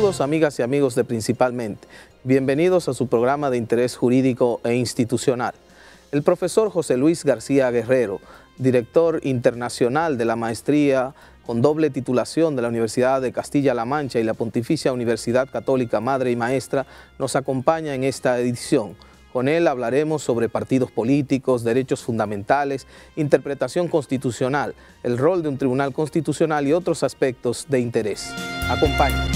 Saludos amigas y amigos de Principalmente. Bienvenidos a su programa de interés jurídico e institucional. El profesor José Luis García Guerrero, director internacional de la maestría con doble titulación de la Universidad de Castilla-La Mancha y la Pontificia Universidad Católica Madre y Maestra, nos acompaña en esta edición. Con él hablaremos sobre partidos políticos, derechos fundamentales, interpretación constitucional, el rol de un tribunal constitucional y otros aspectos de interés. Acompáñenos.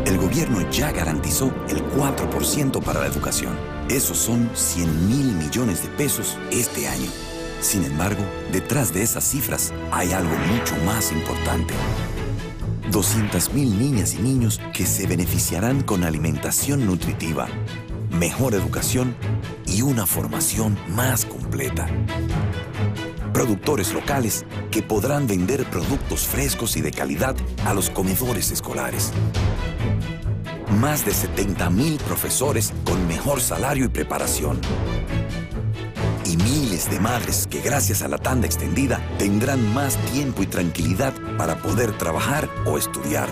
El gobierno ya garantizó el 4% para la educación. Esos son 100.000 millones de pesos este año. Sin embargo, detrás de esas cifras hay algo mucho más importante. 200.000 niñas y niños que se beneficiarán con alimentación nutritiva, mejor educación y una formación más completa. Productores locales que podrán vender productos frescos y de calidad a los comedores escolares. Más de 70.000 profesores con mejor salario y preparación. Y miles de madres que gracias a la tanda extendida tendrán más tiempo y tranquilidad para poder trabajar o estudiar.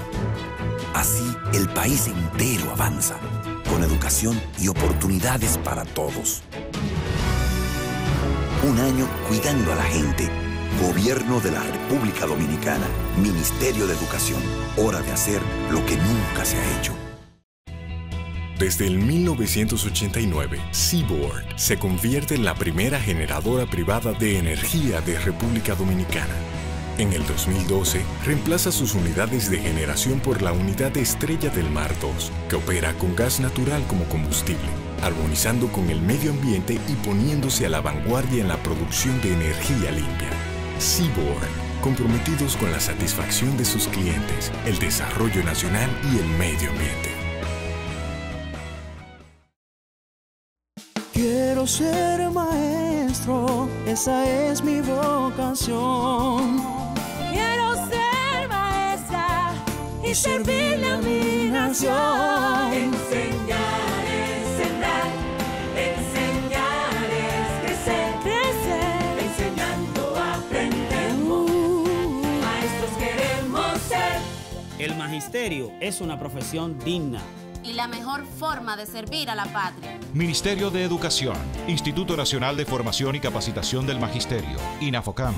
Así, el país entero avanza, con educación y oportunidades para todos. Un año cuidando a la gente. Gobierno de la República Dominicana. Ministerio de Educación. Hora de hacer lo que nunca se ha hecho. Desde el 1989, Seaboard se convierte en la primera generadora privada de energía de República Dominicana. En el 2012, reemplaza sus unidades de generación por la unidad Estrella del Mar 2, que opera con gas natural como combustible, armonizando con el medio ambiente y poniéndose a la vanguardia en la producción de energía limpia. Seaboard, comprometidos con la satisfacción de sus clientes, el desarrollo nacional y el medio ambiente. Quiero ser maestro, esa es mi vocación. Quiero ser maestra y servirle a mi nación. Enseñar es sembrar, enseñar es crecer, crecer. Enseñando aprendemos, maestros queremos ser. El magisterio es una profesión digna y la mejor forma de servir a la patria. Ministerio de Educación, Instituto Nacional de Formación y Capacitación del Magisterio, INAFOCAM.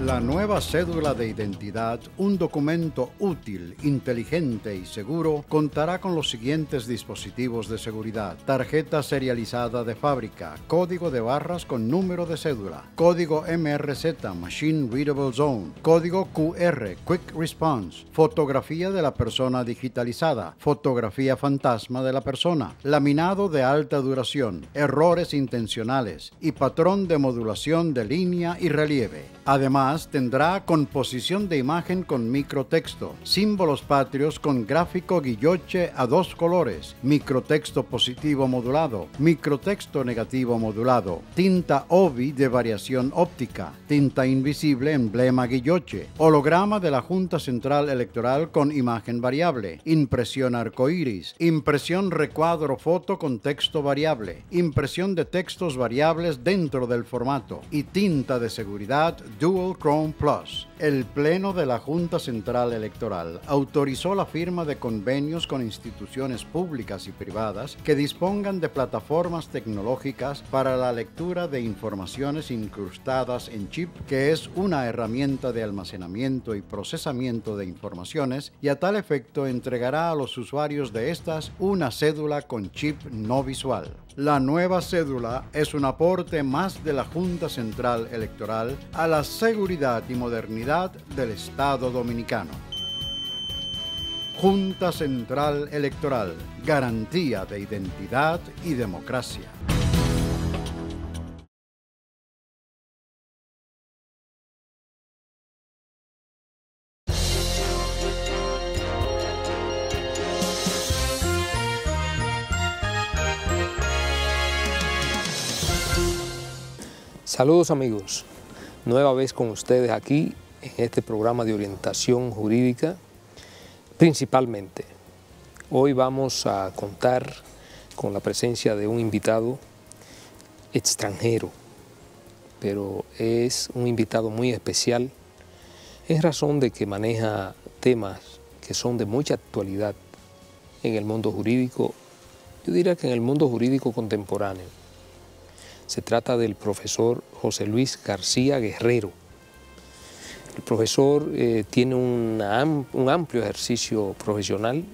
La nueva cédula de identidad, un documento útil, inteligente y seguro, contará con los siguientes dispositivos de seguridad: tarjeta serializada de fábrica, código de barras con número de cédula, código MRZ, Machine Readable Zone, código QR, Quick Response, fotografía de la persona digitalizada, fotografía fantasma de la persona, laminado de alta duración, errores intencionales y patrón de modulación de línea y relieve. Además, tendrá composición de imagen con microtexto, símbolos patrios con gráfico guilloche a 2 colores, microtexto positivo modulado, microtexto negativo modulado, tinta OBI de variación óptica, tinta invisible emblema guilloche, holograma de la Junta Central Electoral con imagen variable, impresión arcoíris, impresión recuadro foto con texto variable, impresión de textos variables dentro del formato y tinta de seguridad Dual Chrome Plus. El Pleno de la Junta Central Electoral autorizó la firma de convenios con instituciones públicas y privadas que dispongan de plataformas tecnológicas para la lectura de informaciones incrustadas en chip, que es una herramienta de almacenamiento y procesamiento de informaciones, y a tal efecto entregará a los usuarios de estas una cédula con chip no visual. La nueva cédula es un aporte más de la Junta Central Electoral a la seguridad y modernidad del Estado Dominicano. Junta Central Electoral, garantía de identidad y democracia. Saludos amigos, nueva vez con ustedes aquí en este programa de orientación jurídica principalmente. Hoy vamos a contar con la presencia de un invitado extranjero, pero es un invitado muy especial en razón de que maneja temas que son de mucha actualidad en el mundo jurídico, yo diría que en el mundo jurídico contemporáneo. Se trata del profesor José Luis García Guerrero. El profesor tiene un amplio ejercicio profesional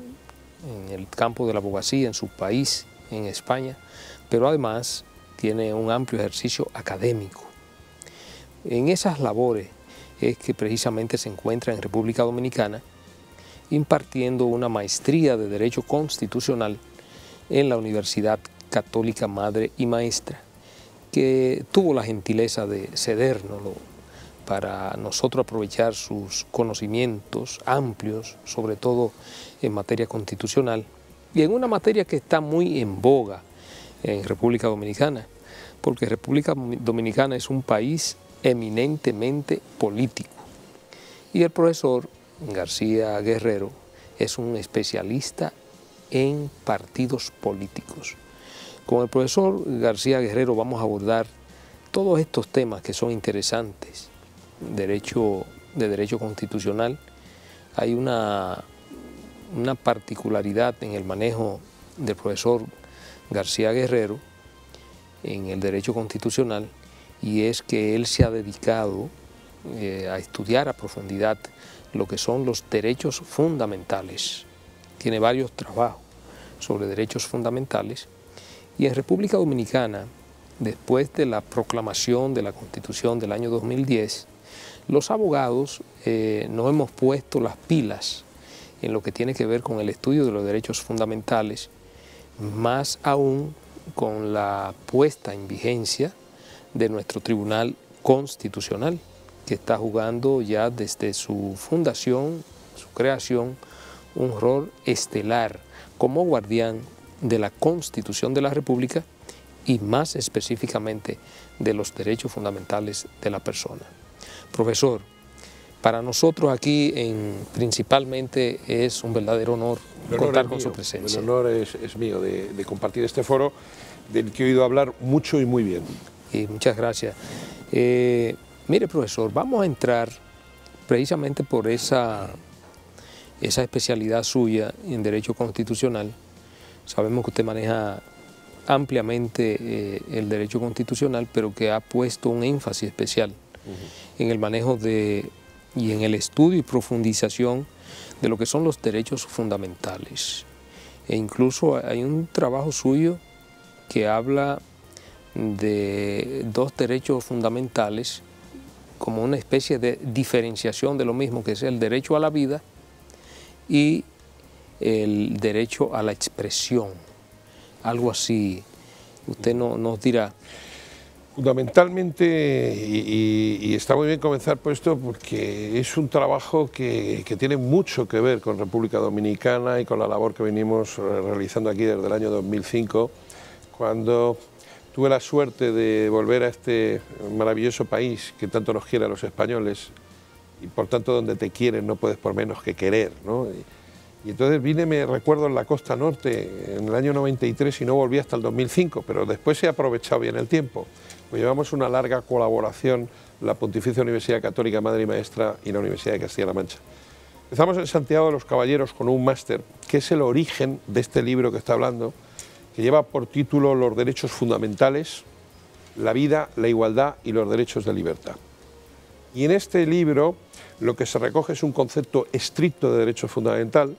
en el campo de la abogacía en su país, en España, pero además tiene un amplio ejercicio académico. En esas labores es que precisamente se encuentra en República Dominicana impartiendo una maestría de Derecho Constitucional en la Universidad Católica Madre y Maestra, que tuvo la gentileza de cedérnoslo para nosotros aprovechar sus conocimientos amplios, sobre todo en materia constitucional, y en una materia que está muy en boga en República Dominicana, porque República Dominicana es un país eminentemente político. Y el profesor García Guerrero es un especialista en partidos políticos. Con el profesor García Guerrero vamos a abordar todos estos temas que son interesantes. De derecho constitucional, hay una particularidad en el manejo del profesor García Guerrero en el derecho constitucional, y es que él se ha dedicado a estudiar a profundidad lo que son los derechos fundamentales. Tiene varios trabajos sobre derechos fundamentales, y en República Dominicana, después de la proclamación de la Constitución del año 2010, los abogados nos hemos puesto las pilas en lo que tiene que ver con el estudio de los derechos fundamentales, más aún con la puesta en vigencia de nuestro Tribunal Constitucional, que está jugando ya desde su fundación, su creación, un rol estelar como guardián de la Constitución de la República y más específicamente de los derechos fundamentales de la persona. Profesor, para nosotros aquí principalmente es un verdadero honor contar con su presencia. El honor es mío de compartir este foro del que he oído hablar mucho y muy bien. Y muchas gracias. Mire, profesor, vamos a entrar precisamente por esa especialidad suya en Derecho Constitucional. Sabemos que usted maneja ampliamente el Derecho Constitucional, pero que ha puesto un énfasis especial en el manejo y en el estudio y profundización de lo que son los derechos fundamentales. E incluso hay un trabajo suyo que habla de dos derechos fundamentales como una especie de diferenciación de lo mismo, que es el derecho a la vida y el derecho a la expresión. Algo así, usted nos dirá. Fundamentalmente, y está muy bien comenzar por esto, porque es un trabajo que tiene mucho que ver con República Dominicana y con la labor que venimos realizando aquí desde el año 2005, cuando tuve la suerte de volver a este maravilloso país que tanto nos quiere a los españoles, y por tanto donde te quieren no puedes por menos que querer, ¿no? Y entonces vine, me recuerdo, en la costa norte en el año 93 y no volví hasta el 2005, pero después he aprovechado bien el tiempo. Pues llevamos una larga colaboración la Pontificia Universidad Católica Madre y Maestra y la Universidad de Castilla-La Mancha. Empezamos en Santiago de los Caballeros con un máster, que es el origen de este libro que está hablando, que lleva por título Los derechos fundamentales, la vida, la igualdad y los derechos de libertad. Y en este libro lo que se recoge es un concepto estricto de derecho fundamental,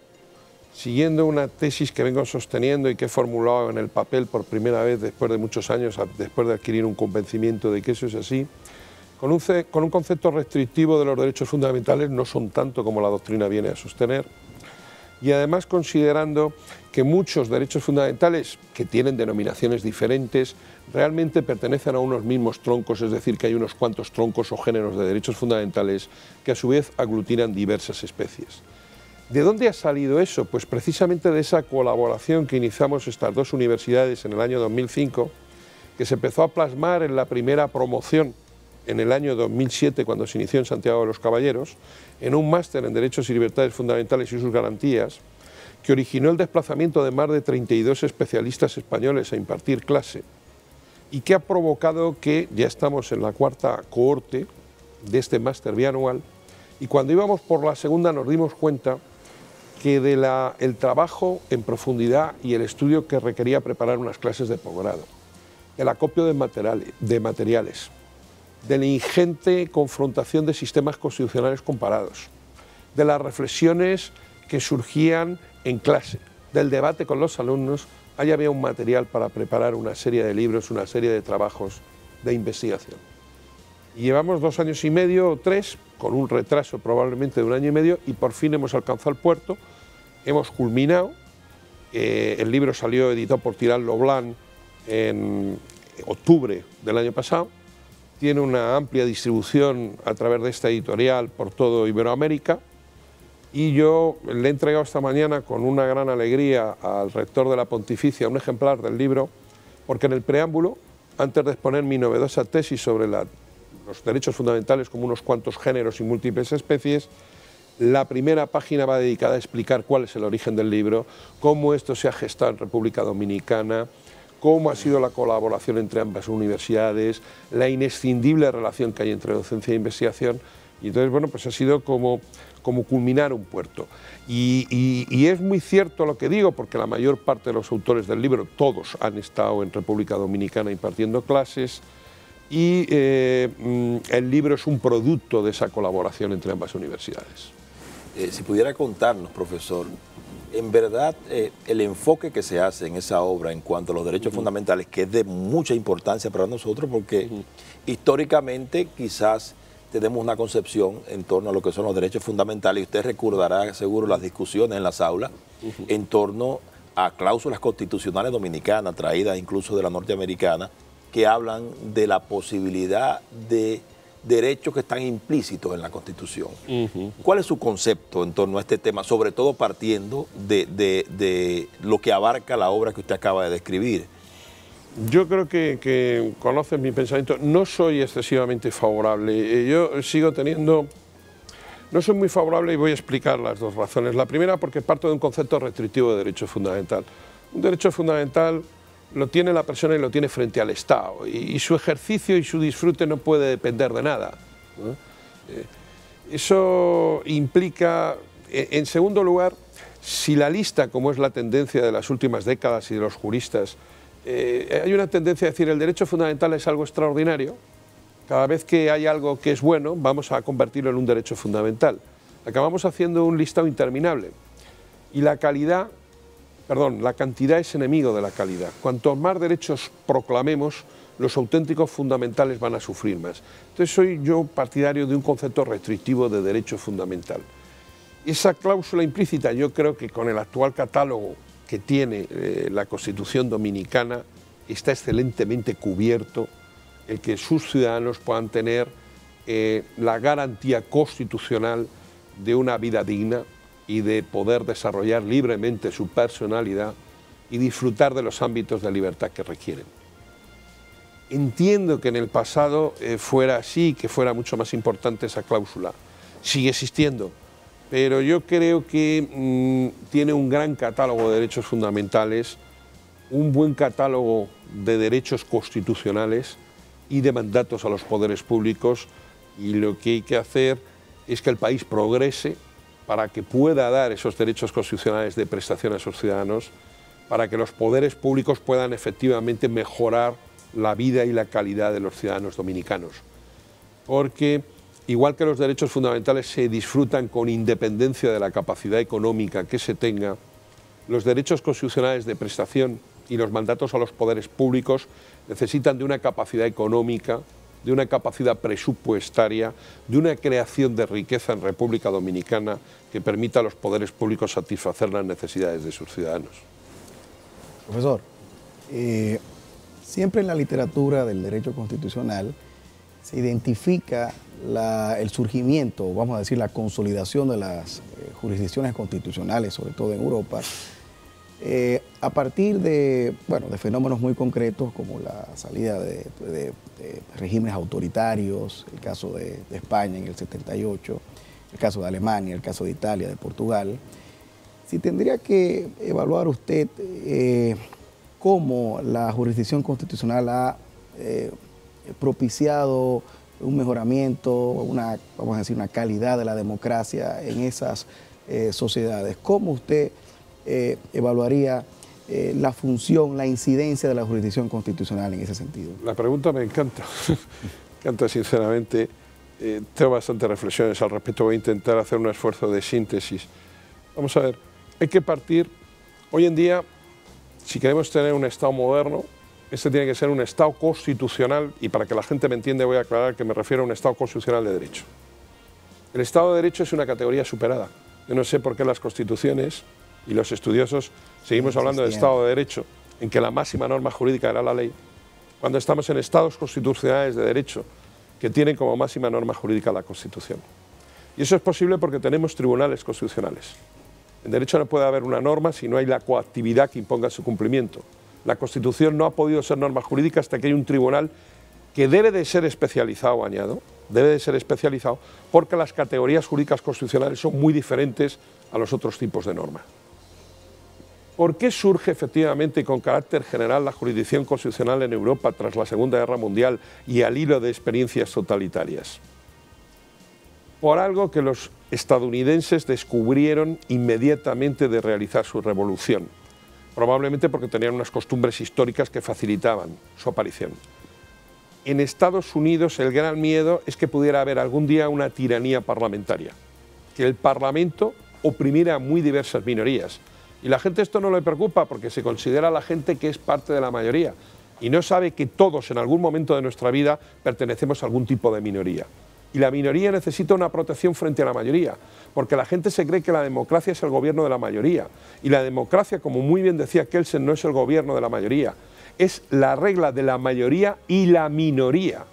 siguiendo una tesis que vengo sosteniendo y que he formulado en el papel por primera vez después de muchos años, después de adquirir un convencimiento de que eso es así, con un concepto restrictivo de los derechos fundamentales, no son tanto como la doctrina viene a sostener, y además considerando que muchos derechos fundamentales, que tienen denominaciones diferentes, realmente pertenecen a unos mismos troncos, es decir, que hay unos cuantos troncos o géneros de derechos fundamentales que a su vez aglutinan diversas especies. ¿De dónde ha salido eso? Pues precisamente de esa colaboración que iniciamos estas dos universidades en el año 2005, que se empezó a plasmar en la primera promoción en el año 2007, cuando se inició en Santiago de los Caballeros, en un máster en Derechos y Libertades Fundamentales y sus garantías, que originó el desplazamiento de más de 32 especialistas españoles a impartir clase y que ha provocado que ya estamos en la 4ª cohorte de este máster bianual, y cuando íbamos por la segunda nos dimos cuenta que el trabajo en profundidad y el estudio que requería preparar unas clases de posgrado, el acopio de materiales, de la ingente confrontación de sistemas constitucionales comparados, de las reflexiones que surgían en clase, del debate con los alumnos, ahí había un material para preparar una serie de libros, una serie de trabajos de investigación. Y llevamos 2 años y medio o 3, con un retraso probablemente de 1 año y medio, y por fin hemos alcanzado el puerto, hemos culminado. El libro salió editado por Tirant lo Blanc en octubre del año pasado, tiene una amplia distribución a través de esta editorial por todo Iberoamérica, y yo le he entregado esta mañana con una gran alegría al rector de la Pontificia un ejemplar del libro, porque en el preámbulo, antes de exponer mi novedosa tesis sobre los derechos fundamentales como unos cuantos géneros y múltiples especies, la primera página va dedicada a explicar cuál es el origen del libro, cómo esto se ha gestado en República Dominicana, cómo ha sido la colaboración entre ambas universidades, la inescindible relación que hay entre docencia e investigación. Y entonces, bueno, pues ha sido como culminar un puerto. Y es muy cierto lo que digo, porque la mayor parte de los autores del libro, todos han estado en República Dominicana impartiendo clases, y el libro es un producto de esa colaboración entre ambas universidades. Si pudiera contarnos, profesor, en verdad el enfoque que se hace en esa obra en cuanto a los derechos fundamentales, que es de mucha importancia para nosotros, porque históricamente quizás tenemos una concepción en torno a lo que son los derechos fundamentales, y usted recordará seguro las discusiones en las aulas en torno a cláusulas constitucionales dominicanas, traídas incluso de la norteamericana, que hablan de la posibilidad de derechos que están implícitos en la Constitución. ¿Cuál es su concepto en torno a este tema, sobre todo partiendo de lo que abarca la obra que usted acaba de describir? Yo creo que conoces mi pensamiento. No soy excesivamente favorable. Yo sigo teniendo... No soy muy favorable, y voy a explicar las 2 razones. La primera, porque parto de un concepto restrictivo de derecho fundamental. Un derecho fundamental lo tiene la persona y lo tiene frente al Estado, y su ejercicio y su disfrute no puede depender de nada, ¿no? Eso implica, en segundo lugar, si la lista, como es la tendencia de las últimas décadas y de los juristas, hay una tendencia a decir el derecho fundamental es algo extraordinario, cada vez que hay algo que es bueno vamos a convertirlo en un derecho fundamental. Acabamos haciendo un listado interminable, y la cantidad es enemigo de la calidad. Cuantos más derechos proclamemos, los auténticos fundamentales van a sufrir más. Entonces soy yo partidario de un concepto restrictivo de derecho fundamental. Esa cláusula implícita, yo creo que con el actual catálogo que tiene la Constitución Dominicana, está excelentemente cubierto el que sus ciudadanos puedan tener la garantía constitucional de una vida digna y de poder desarrollar libremente su personalidad y disfrutar de los ámbitos de libertad que requieren. Entiendo que en el pasado fuera así, que fuera mucho más importante esa cláusula. Sigue existiendo, pero yo creo que tiene un gran catálogo de derechos fundamentales, un buen catálogo de derechos constitucionales y de mandatos a los poderes públicos, y lo que hay que hacer es que el país progrese para que pueda dar esos derechos constitucionales de prestación a sus ciudadanos, para que los poderes públicos puedan efectivamente mejorar la vida y la calidad de los ciudadanos dominicanos. Porque, igual que los derechos fundamentales se disfrutan con independencia de la capacidad económica que se tenga, los derechos constitucionales de prestación y los mandatos a los poderes públicos necesitan de una capacidad económica, de una capacidad presupuestaria, de una creación de riqueza en República Dominicana que permita a los poderes públicos satisfacer las necesidades de sus ciudadanos. Profesor, siempre en la literatura del derecho constitucional se identifica el surgimiento, vamos a decir, la consolidación de las jurisdicciones constitucionales, sobre todo en Europa, a partir de fenómenos muy concretos como la salida de regímenes autoritarios, el caso de España en el 78, el caso de Alemania, el caso de Italia, de Portugal, si tendría que evaluar usted cómo la jurisdicción constitucional ha propiciado un mejoramiento, vamos a decir, una calidad de la democracia en esas sociedades, ¿cómo usted evaluaría la función, la incidencia de la jurisdicción constitucional en ese sentido? La pregunta me encanta, me encanta sinceramente. Tengo bastantes reflexiones al respecto, voy a intentar hacer un esfuerzo de síntesis. Vamos a ver, hay que partir, hoy en día, si queremos tener un Estado moderno, este tiene que ser un Estado constitucional, y para que la gente me entienda voy a aclarar que me refiero a un Estado constitucional de derecho. El Estado de Derecho es una categoría superada. Yo no sé por qué las constituciones y los estudiosos seguimos hablando de Estado de Derecho, en que la máxima norma jurídica era la ley, cuando estamos en Estados constitucionales de derecho, que tienen como máxima norma jurídica la Constitución. Y eso es posible porque tenemos tribunales constitucionales. En derecho no puede haber una norma si no hay la coactividad que imponga su cumplimiento. La Constitución no ha podido ser norma jurídica hasta que hay un tribunal que debe de ser especializado, añado, debe de ser especializado porque las categorías jurídicas constitucionales son muy diferentes a los otros tipos de norma. ¿Por qué surge efectivamente con carácter general la jurisdicción constitucional en Europa tras la Segunda Guerra Mundial y al hilo de experiencias totalitarias? Por algo que los estadounidenses descubrieron inmediatamente de realizar su revolución, probablemente porque tenían unas costumbres históricas que facilitaban su aparición. En Estados Unidos el gran miedo es que pudiera haber algún día una tiranía parlamentaria, que el Parlamento oprimiera a muy diversas minorías. Y la gente esto no le preocupa porque se considera a la gente que es parte de la mayoría y no sabe que todos en algún momento de nuestra vida pertenecemos a algún tipo de minoría. Y la minoría necesita una protección frente a la mayoría, porque la gente se cree que la democracia es el gobierno de la mayoría. Y la democracia, como muy bien decía Kelsen, no es el gobierno de la mayoría, es la regla de la mayoría y la minoría.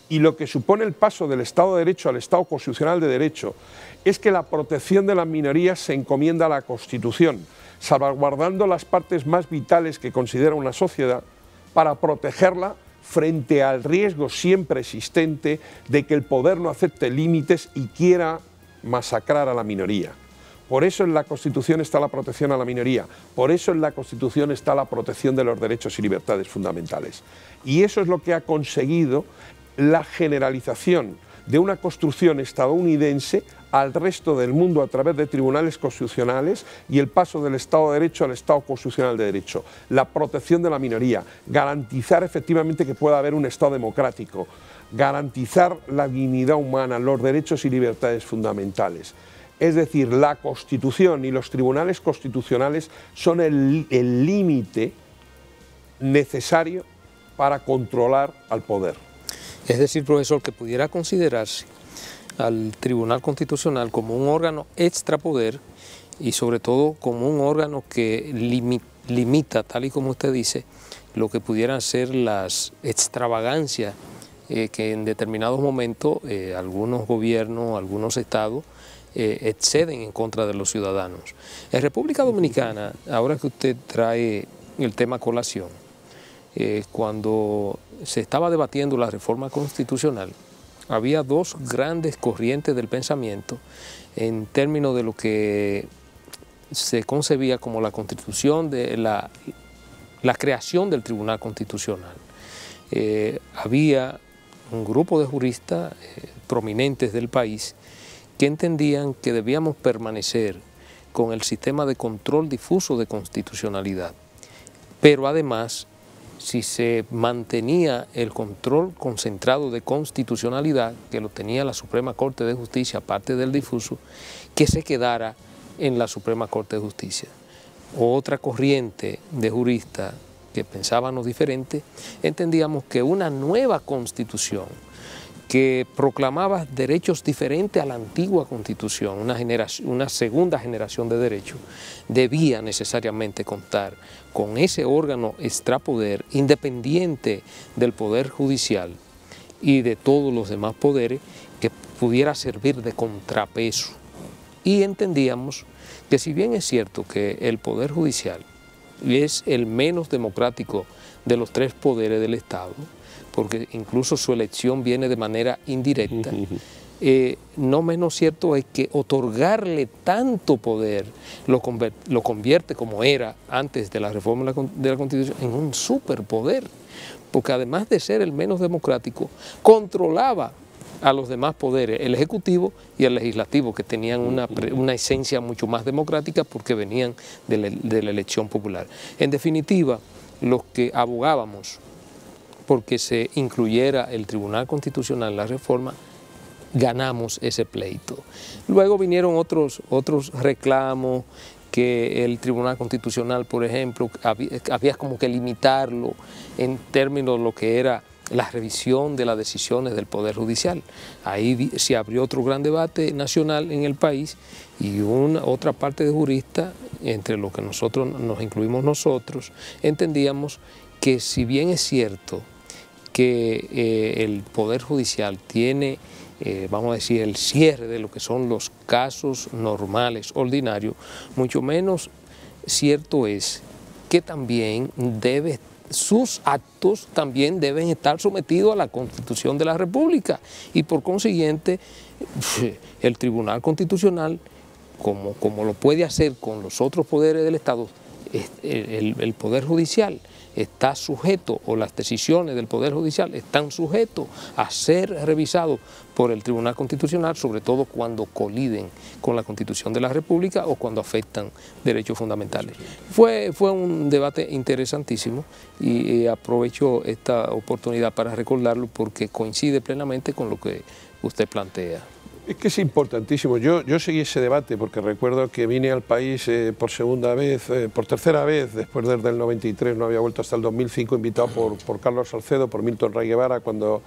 Y lo que supone el paso del Estado de Derecho al Estado constitucional de Derecho es que la protección de las minorías se encomienda a la Constitución, salvaguardando las partes más vitales que considera una sociedad para protegerla frente al riesgo siempre existente de que el poder no acepte límites y quiera masacrar a la minoría. Por eso en la Constitución está la protección a la minoría, por eso en la Constitución está la protección de los derechos y libertades fundamentales. Y eso es lo que ha conseguido la generalización de una construcción estadounidense al resto del mundo a través de tribunales constitucionales y el paso del Estado de Derecho al Estado constitucional de Derecho. La protección de la minoría, garantizar efectivamente que pueda haber un Estado democrático, garantizar la dignidad humana, los derechos y libertades fundamentales. Es decir, la Constitución y los tribunales constitucionales son el límite necesario para controlar al poder. Es decir, profesor, que pudiera considerarse al Tribunal Constitucional como un órgano extrapoder y sobre todo como un órgano que limita, tal y como usted dice, lo que pudieran ser las extravagancias que en determinados momentos algunos gobiernos, algunos estados exceden en contra de los ciudadanos. En República Dominicana, ahora que usted trae el tema a colación, cuando se estaba debatiendo la reforma constitucional, había dos grandes corrientes del pensamiento en términos de lo que se concebía como la constitución de la creación del Tribunal Constitucional. Había un grupo de juristas prominentes del país que entendían que debíamos permanecer con el sistema de control difuso de constitucionalidad, pero además, si se mantenía el control concentrado de constitucionalidad, que lo tenía la Suprema Corte de Justicia, aparte del difuso, que se quedara en la Suprema Corte de Justicia. Otra corriente de juristas que pensábamos diferente, entendíamos que una nueva constitución que proclamaba derechos diferentes a la antigua Constitución, una segunda generación de derechos, debía necesariamente contar con ese órgano extrapoder independiente del Poder Judicial y de todos los demás poderes que pudiera servir de contrapeso. Y entendíamos que si bien es cierto que el Poder Judicial es el menos democrático de los tres poderes del Estado, porque incluso su elección viene de manera indirecta. No menos cierto es que otorgarle tanto poder lo convierte, como era antes de la reforma de la Constitución, en un superpoder, porque además de ser el menos democrático, controlaba a los demás poderes, el Ejecutivo y el Legislativo, que tenían una esencia mucho más democrática porque venían de la elección popular. En definitiva, los que abogábamos porque se incluyera el Tribunal Constitucional en la reforma, ganamos ese pleito. Luego vinieron otros reclamos, que el Tribunal Constitucional, por ejemplo, había como que limitarlo en términos de lo que era la revisión de las decisiones del Poder Judicial. Ahí se abrió otro gran debate nacional en el país y otra parte de juristas, entre los que nosotros nos incluimos nosotros, entendíamos que si bien es cierto que el Poder Judicial tiene, vamos a decir, el cierre de lo que son los casos normales, ordinarios, mucho menos cierto es que también sus actos también deben estar sometidos a la Constitución de la República y por consiguiente el Tribunal Constitucional, como lo puede hacer con los otros poderes del Estado, el Poder Judicial está sujeto, o las decisiones del Poder Judicial están sujetos a ser revisados por el Tribunal Constitucional, sobre todo cuando coliden con la Constitución de la República o cuando afectan derechos fundamentales. Fue un debate interesantísimo y aprovecho esta oportunidad para recordarlo porque coincide plenamente con lo que usted plantea. Es que es importantísimo. Yo seguí ese debate porque recuerdo que vine al país por segunda vez, por tercera vez, después desde el 93, no había vuelto hasta el 2005, invitado por Carlos Salcedo, por Milton Ray Guevara, cuando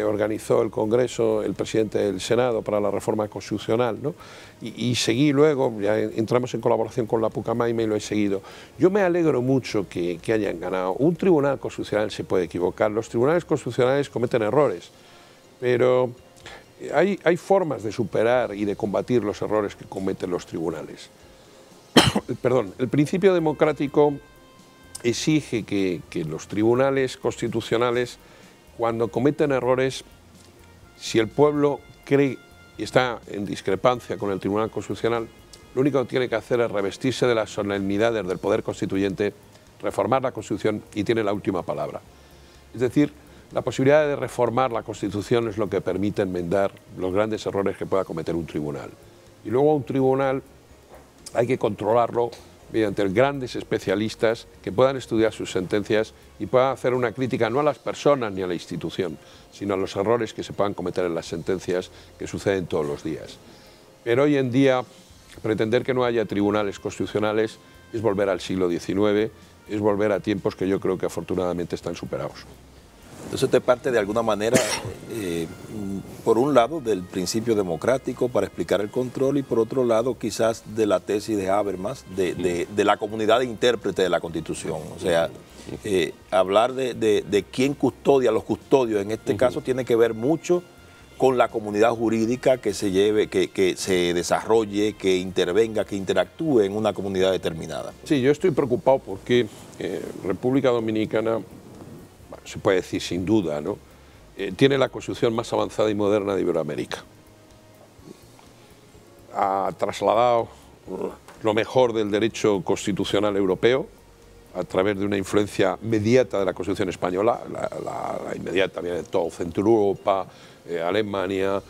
organizó el Congreso, el presidente del Senado, para la reforma constitucional, ¿no? Y seguí luego, ya entramos en colaboración con la Pucamaima y lo he seguido. Yo me alegro mucho que hayan ganado. Un tribunal constitucional se puede equivocar, los tribunales constitucionales cometen errores, pero hay formas de superar y de combatir los errores que cometen los tribunales. Perdón, el principio democrático exige que los tribunales constitucionales, cuando cometen errores, si el pueblo cree y está en discrepancia con el Tribunal Constitucional, lo único que tiene que hacer es revestirse de las solemnidades del Poder Constituyente, reformar la Constitución y tiene la última palabra. Es decir, la posibilidad de reformar la Constitución es lo que permite enmendar los grandes errores que pueda cometer un tribunal. Y luego a un tribunal hay que controlarlo mediante grandes especialistas que puedan estudiar sus sentencias y puedan hacer una crítica no a las personas ni a la institución, sino a los errores que se puedan cometer en las sentencias que suceden todos los días. Pero hoy en día pretender que no haya tribunales constitucionales es volver al siglo XIX, es volver a tiempos que yo creo que afortunadamente están superados. Entonces usted parte de alguna manera, por un lado, del principio democrático para explicar el control y por otro lado quizás de la tesis de Habermas, de la comunidad de intérpretes de la Constitución. O sea, hablar de quién custodia, los custodios en este caso tiene que ver mucho con la comunidad jurídica que se lleve, que se desarrolle, que intervenga, que interactúe en una comunidad determinada. Sí, yo estoy preocupado porque República Dominicana, se puede decir sin duda, ¿no? Tiene la Constitución más avanzada y moderna de Iberoamérica. Ha trasladado lo mejor del derecho constitucional europeo a través de una influencia inmediata de la Constitución española, la inmediata viene de todo, Centro Europa, Alemania,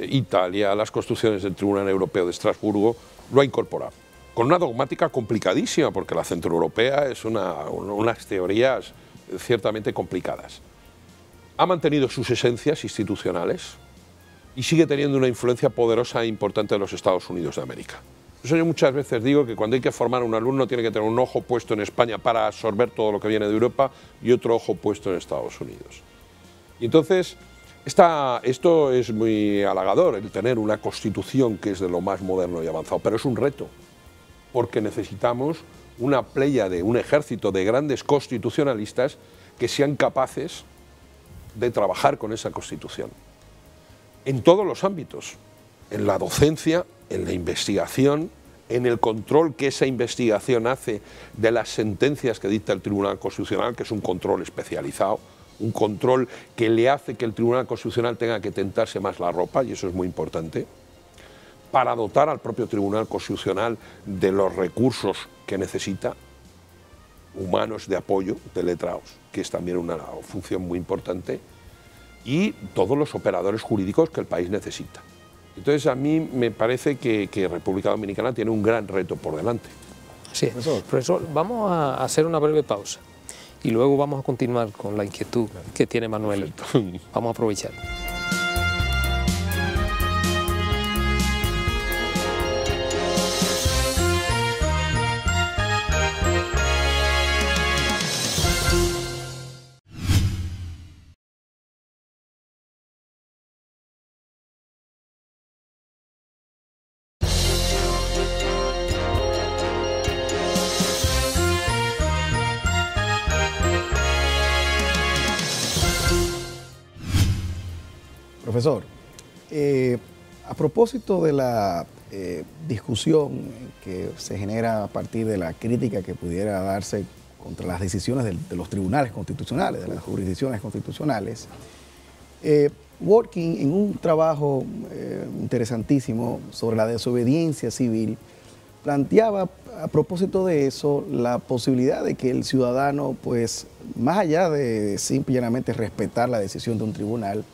Italia, las constituciones del Tribunal Europeo de Estrasburgo, lo ha incorporado. Con una dogmática complicadísima, porque la centroeuropea es unas teorías ciertamente complicadas. Ha mantenido sus esencias institucionales y sigue teniendo una influencia poderosa e importante de los Estados Unidos de América. Por eso yo muchas veces digo que cuando hay que formar a un alumno tiene que tener un ojo puesto en España para absorber todo lo que viene de Europa y otro ojo puesto en Estados Unidos. Y entonces, esto es muy halagador, el tener una constitución que es de lo más moderno y avanzado, pero es un reto, porque necesitamos una pléyade, un ejército de grandes constitucionalistas que sean capaces de trabajar con esa Constitución. En todos los ámbitos, en la docencia, en la investigación, en el control que esa investigación hace de las sentencias que dicta el Tribunal Constitucional, que es un control especializado, un control que le hace que el Tribunal Constitucional tenga que tentarse más la ropa, y eso es muy importante, para dotar al propio Tribunal Constitucional de los recursos que necesita, humanos de apoyo, de letrados, que es también una función muy importante, y todos los operadores jurídicos que el país necesita. Entonces a mí me parece que República Dominicana tiene un gran reto por delante. Sí, profesor, vamos a hacer una breve pausa y luego vamos a continuar con la inquietud que tiene Manuel. Vamos a aprovechar. Profesor, a propósito de la discusión que se genera a partir de la crítica que pudiera darse contra las decisiones de los tribunales constitucionales, de las jurisdicciones constitucionales, Working, en un trabajo interesantísimo sobre la desobediencia civil, planteaba a propósito de eso la posibilidad de que el ciudadano, pues, más allá de simple y llanamente respetar la decisión de un tribunal,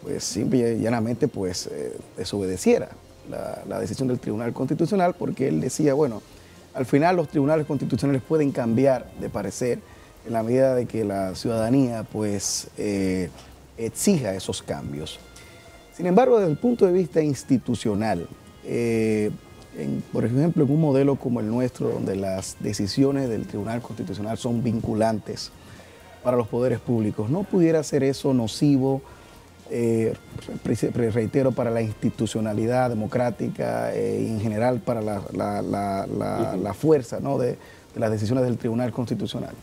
pues simple y llanamente pues, desobedeciera la decisión del Tribunal Constitucional, porque él decía, bueno, al final los tribunales constitucionales pueden cambiar de parecer en la medida de que la ciudadanía pues, exija esos cambios. Sin embargo, desde el punto de vista institucional, por ejemplo, en un modelo como el nuestro, donde las decisiones del Tribunal Constitucional son vinculantes para los poderes públicos, ¿no pudiera ser eso nocivo, reitero, para la institucionalidad democrática y en general para la fuerza, ¿no?, de las decisiones del Tribunal Constitucional?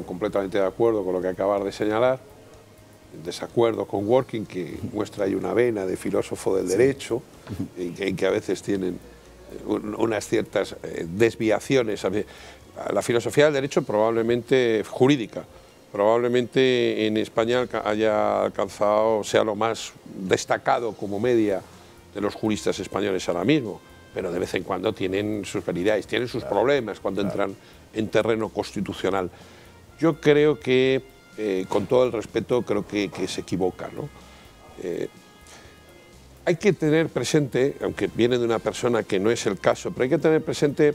Completamente de acuerdo con lo que acabas de señalar. En desacuerdo con Working, que muestra ahí una vena de filósofo del derecho, en que a veces tienen unas ciertas desviaciones. La filosofía del derecho probablemente jurídica, probablemente en España haya alcanzado, sea lo más destacado como media de los juristas españoles ahora mismo, pero de vez en cuando tienen sus penalidades, tienen sus problemas cuando entran en terreno constitucional. Yo creo que, con todo el respeto, creo que se equivoca, ¿no? Hay que tener presente, aunque viene de una persona que no es el caso, pero hay que tener presente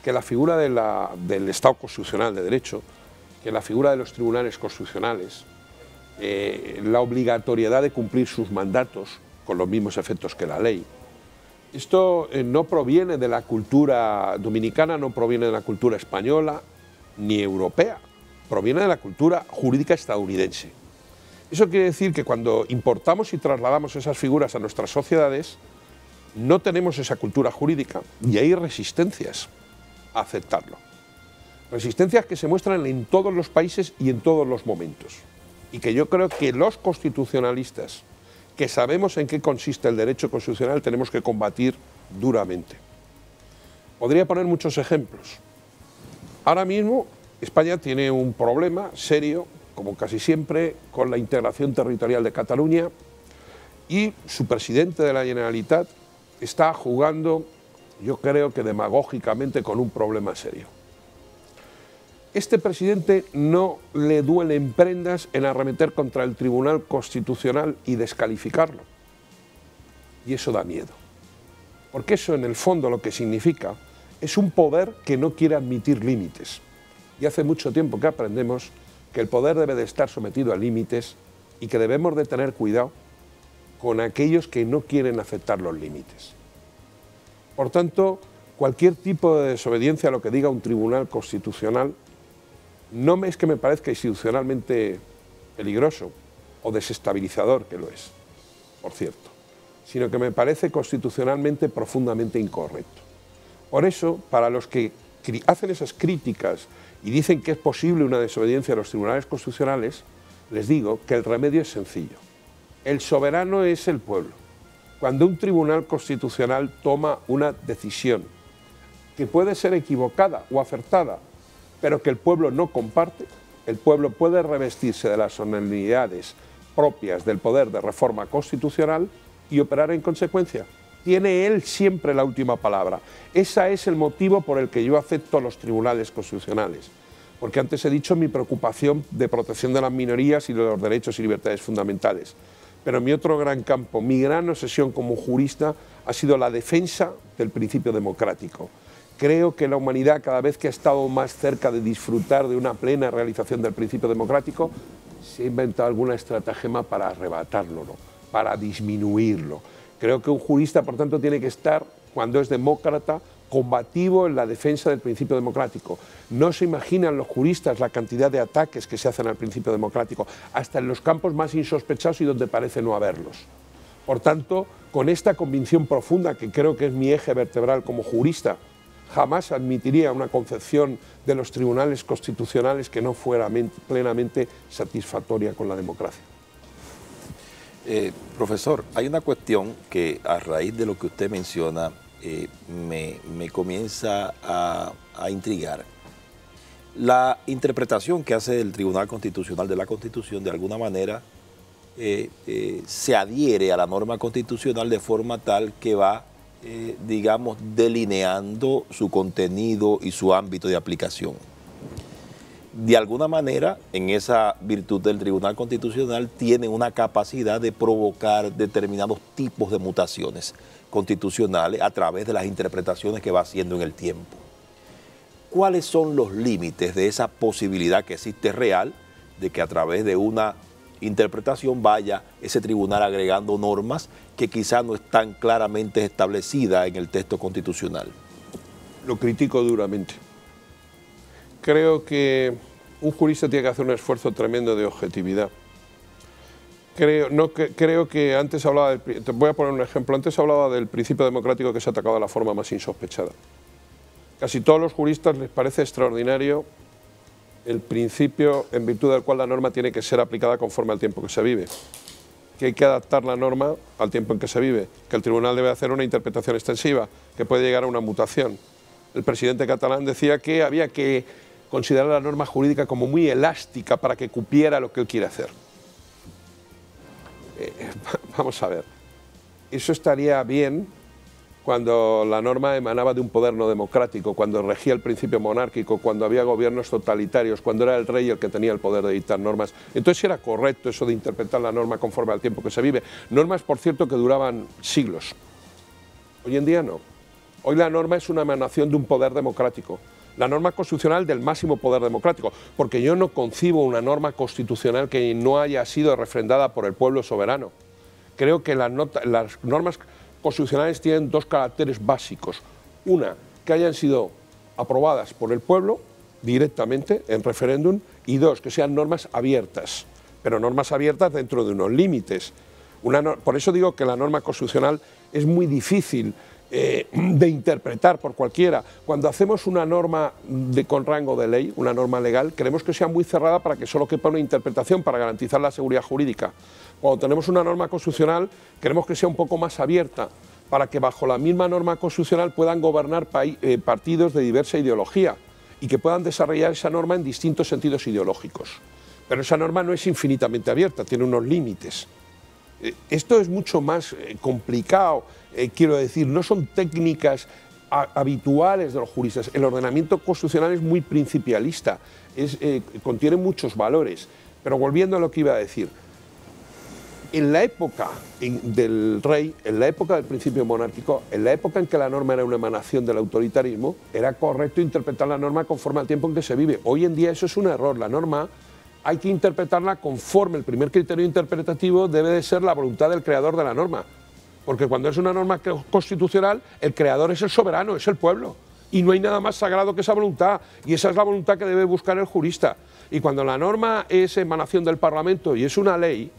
que la figura del Estado constitucional de derecho, que la figura de los tribunales constitucionales, la obligatoriedad de cumplir sus mandatos con los mismos efectos que la ley, esto no proviene de la cultura dominicana, no proviene de la cultura española ni europea, proviene de la cultura jurídica estadounidense. Eso quiere decir que cuando importamos y trasladamos esas figuras a nuestras sociedades, no tenemos esa cultura jurídica y hay resistencias a aceptarlo. Resistencias que se muestran en todos los países y en todos los momentos. Y que yo creo que los constitucionalistas, que sabemos en qué consiste el derecho constitucional, tenemos que combatir duramente. Podría poner muchos ejemplos. Ahora mismo España tiene un problema serio, como casi siempre, con la integración territorial de Cataluña, y su presidente de la Generalitat está jugando, yo creo que demagógicamente, con un problema serio. Este presidente no le duelen prendas en arremeter contra el Tribunal Constitucional y descalificarlo. Y eso da miedo. Porque eso, en el fondo, lo que significa es un poder que no quiere admitir límites. Y hace mucho tiempo que aprendemos que el poder debe de estar sometido a límites y que debemos de tener cuidado con aquellos que no quieren aceptar los límites. Por tanto, cualquier tipo de desobediencia a lo que diga un tribunal constitucional no es que me parezca institucionalmente peligroso o desestabilizador, que lo es, por cierto, sino que me parece constitucionalmente profundamente incorrecto. Por eso, para los que hacen esas críticas y dicen que es posible una desobediencia a los tribunales constitucionales, les digo que el remedio es sencillo. El soberano es el pueblo Cuando un tribunal constitucional toma una decisión que puede ser equivocada o acertada, pero que el pueblo no comparte, el pueblo puede revestirse de las solemnidades propias del poder de reforma constitucional y operar en consecuencia. Tiene él siempre la última palabra. Ese es el motivo por el que yo acepto los tribunales constitucionales. Porque antes he dicho mi preocupación de protección de las minorías y de los derechos y libertades fundamentales. Pero mi otro gran campo, mi gran obsesión como jurista, ha sido la defensa del principio democrático. Creo que la humanidad, cada vez que ha estado más cerca de disfrutar de una plena realización del principio democrático, se ha inventado alguna estratagema para arrebatarlo, ¿no? Para disminuirlo. Creo que un jurista, por tanto, tiene que estar, cuando es demócrata, combativo en la defensa del principio democrático. No se imaginan los juristas la cantidad de ataques que se hacen al principio democrático, hasta en los campos más insospechados y donde parece no haberlos. Por tanto, con esta convicción profunda, que creo que es mi eje vertebral como jurista, jamás admitiría una concepción de los tribunales constitucionales que no fuera plenamente satisfactoria con la democracia. Profesor, hay una cuestión que a raíz de lo que usted menciona me comienza a intrigar. La interpretación que hace el Tribunal Constitucional de la Constitución de alguna manera se adhiere a la norma constitucional de forma tal que va, digamos, delineando su contenido y su ámbito de aplicación. De alguna manera, en esa virtud del Tribunal Constitucional, tiene una capacidad de provocar determinados tipos de mutaciones constitucionales a través de las interpretaciones que va haciendo en el tiempo. ¿Cuáles son los límites de esa posibilidad que existe real de que a través de una interpretación vaya ese tribunal agregando normas que quizá no están claramente establecidas en el texto constitucional? Lo critico duramente. Creo que un jurista tiene que hacer un esfuerzo tremendo de objetividad. Creo que antes hablaba, te voy a poner un ejemplo, antes hablaba del principio democrático que se ha atacado de la forma más insospechada. Casi todos los juristas les parece extraordinario el principio en virtud del cual la norma tiene que ser aplicada conforme al tiempo que se vive, que hay que adaptar la norma al tiempo en que se vive, que el tribunal debe hacer una interpretación extensiva, que puede llegar a una mutación. El presidente catalán decía que había que considerar la norma jurídica como muy elástica para que cupiera lo que él quiere hacer. Vamos a ver, eso estaría bien cuando la norma emanaba de un poder no democrático, cuando regía el principio monárquico, cuando había gobiernos totalitarios, cuando era el rey el que tenía el poder de dictar normas. Entonces era correcto eso de interpretar la norma conforme al tiempo que se vive. Normas, por cierto, que duraban siglos. Hoy en día no. Hoy la norma es una emanación de un poder democrático. La norma constitucional del máximo poder democrático, porque yo no concibo una norma constitucional que no haya sido refrendada por el pueblo soberano. Creo que las normas constitucionales tienen dos caracteres básicos. Una, que hayan sido aprobadas por el pueblo directamente en referéndum, y dos, que sean normas abiertas, pero normas abiertas dentro de unos límites. Por eso digo que la norma constitucional es muy difícil de interpretar por cualquiera. Cuando hacemos una norma con rango de ley, una norma legal, queremos que sea muy cerrada para que solo quepa una interpretación para garantizar la seguridad jurídica. Cuando tenemos una norma constitucional, queremos que sea un poco más abierta para que bajo la misma norma constitucional puedan gobernar partidos de diversa ideología y que puedan desarrollar esa norma en distintos sentidos ideológicos. Pero esa norma no es infinitamente abierta, tiene unos límites. Esto es mucho más complicado, quiero decir, no son técnicas habituales de los juristas. El ordenamiento constitucional es muy principialista, contiene muchos valores. Pero volviendo a lo que iba a decir, en la época del rey, en la época del principio monárquico, en la época en que la norma era una emanación del autoritarismo, era correcto interpretar la norma conforme al tiempo en que se vive. Hoy en día eso es un error. La norma hay que interpretarla conforme el primer criterio interpretativo debe de ser la voluntad del creador de la norma. Porque cuando es una norma constitucional, el creador es el soberano, es el pueblo. Y no hay nada más sagrado que esa voluntad. Y esa es la voluntad que debe buscar el jurista. Y cuando la norma es emanación del Parlamento y es una ley,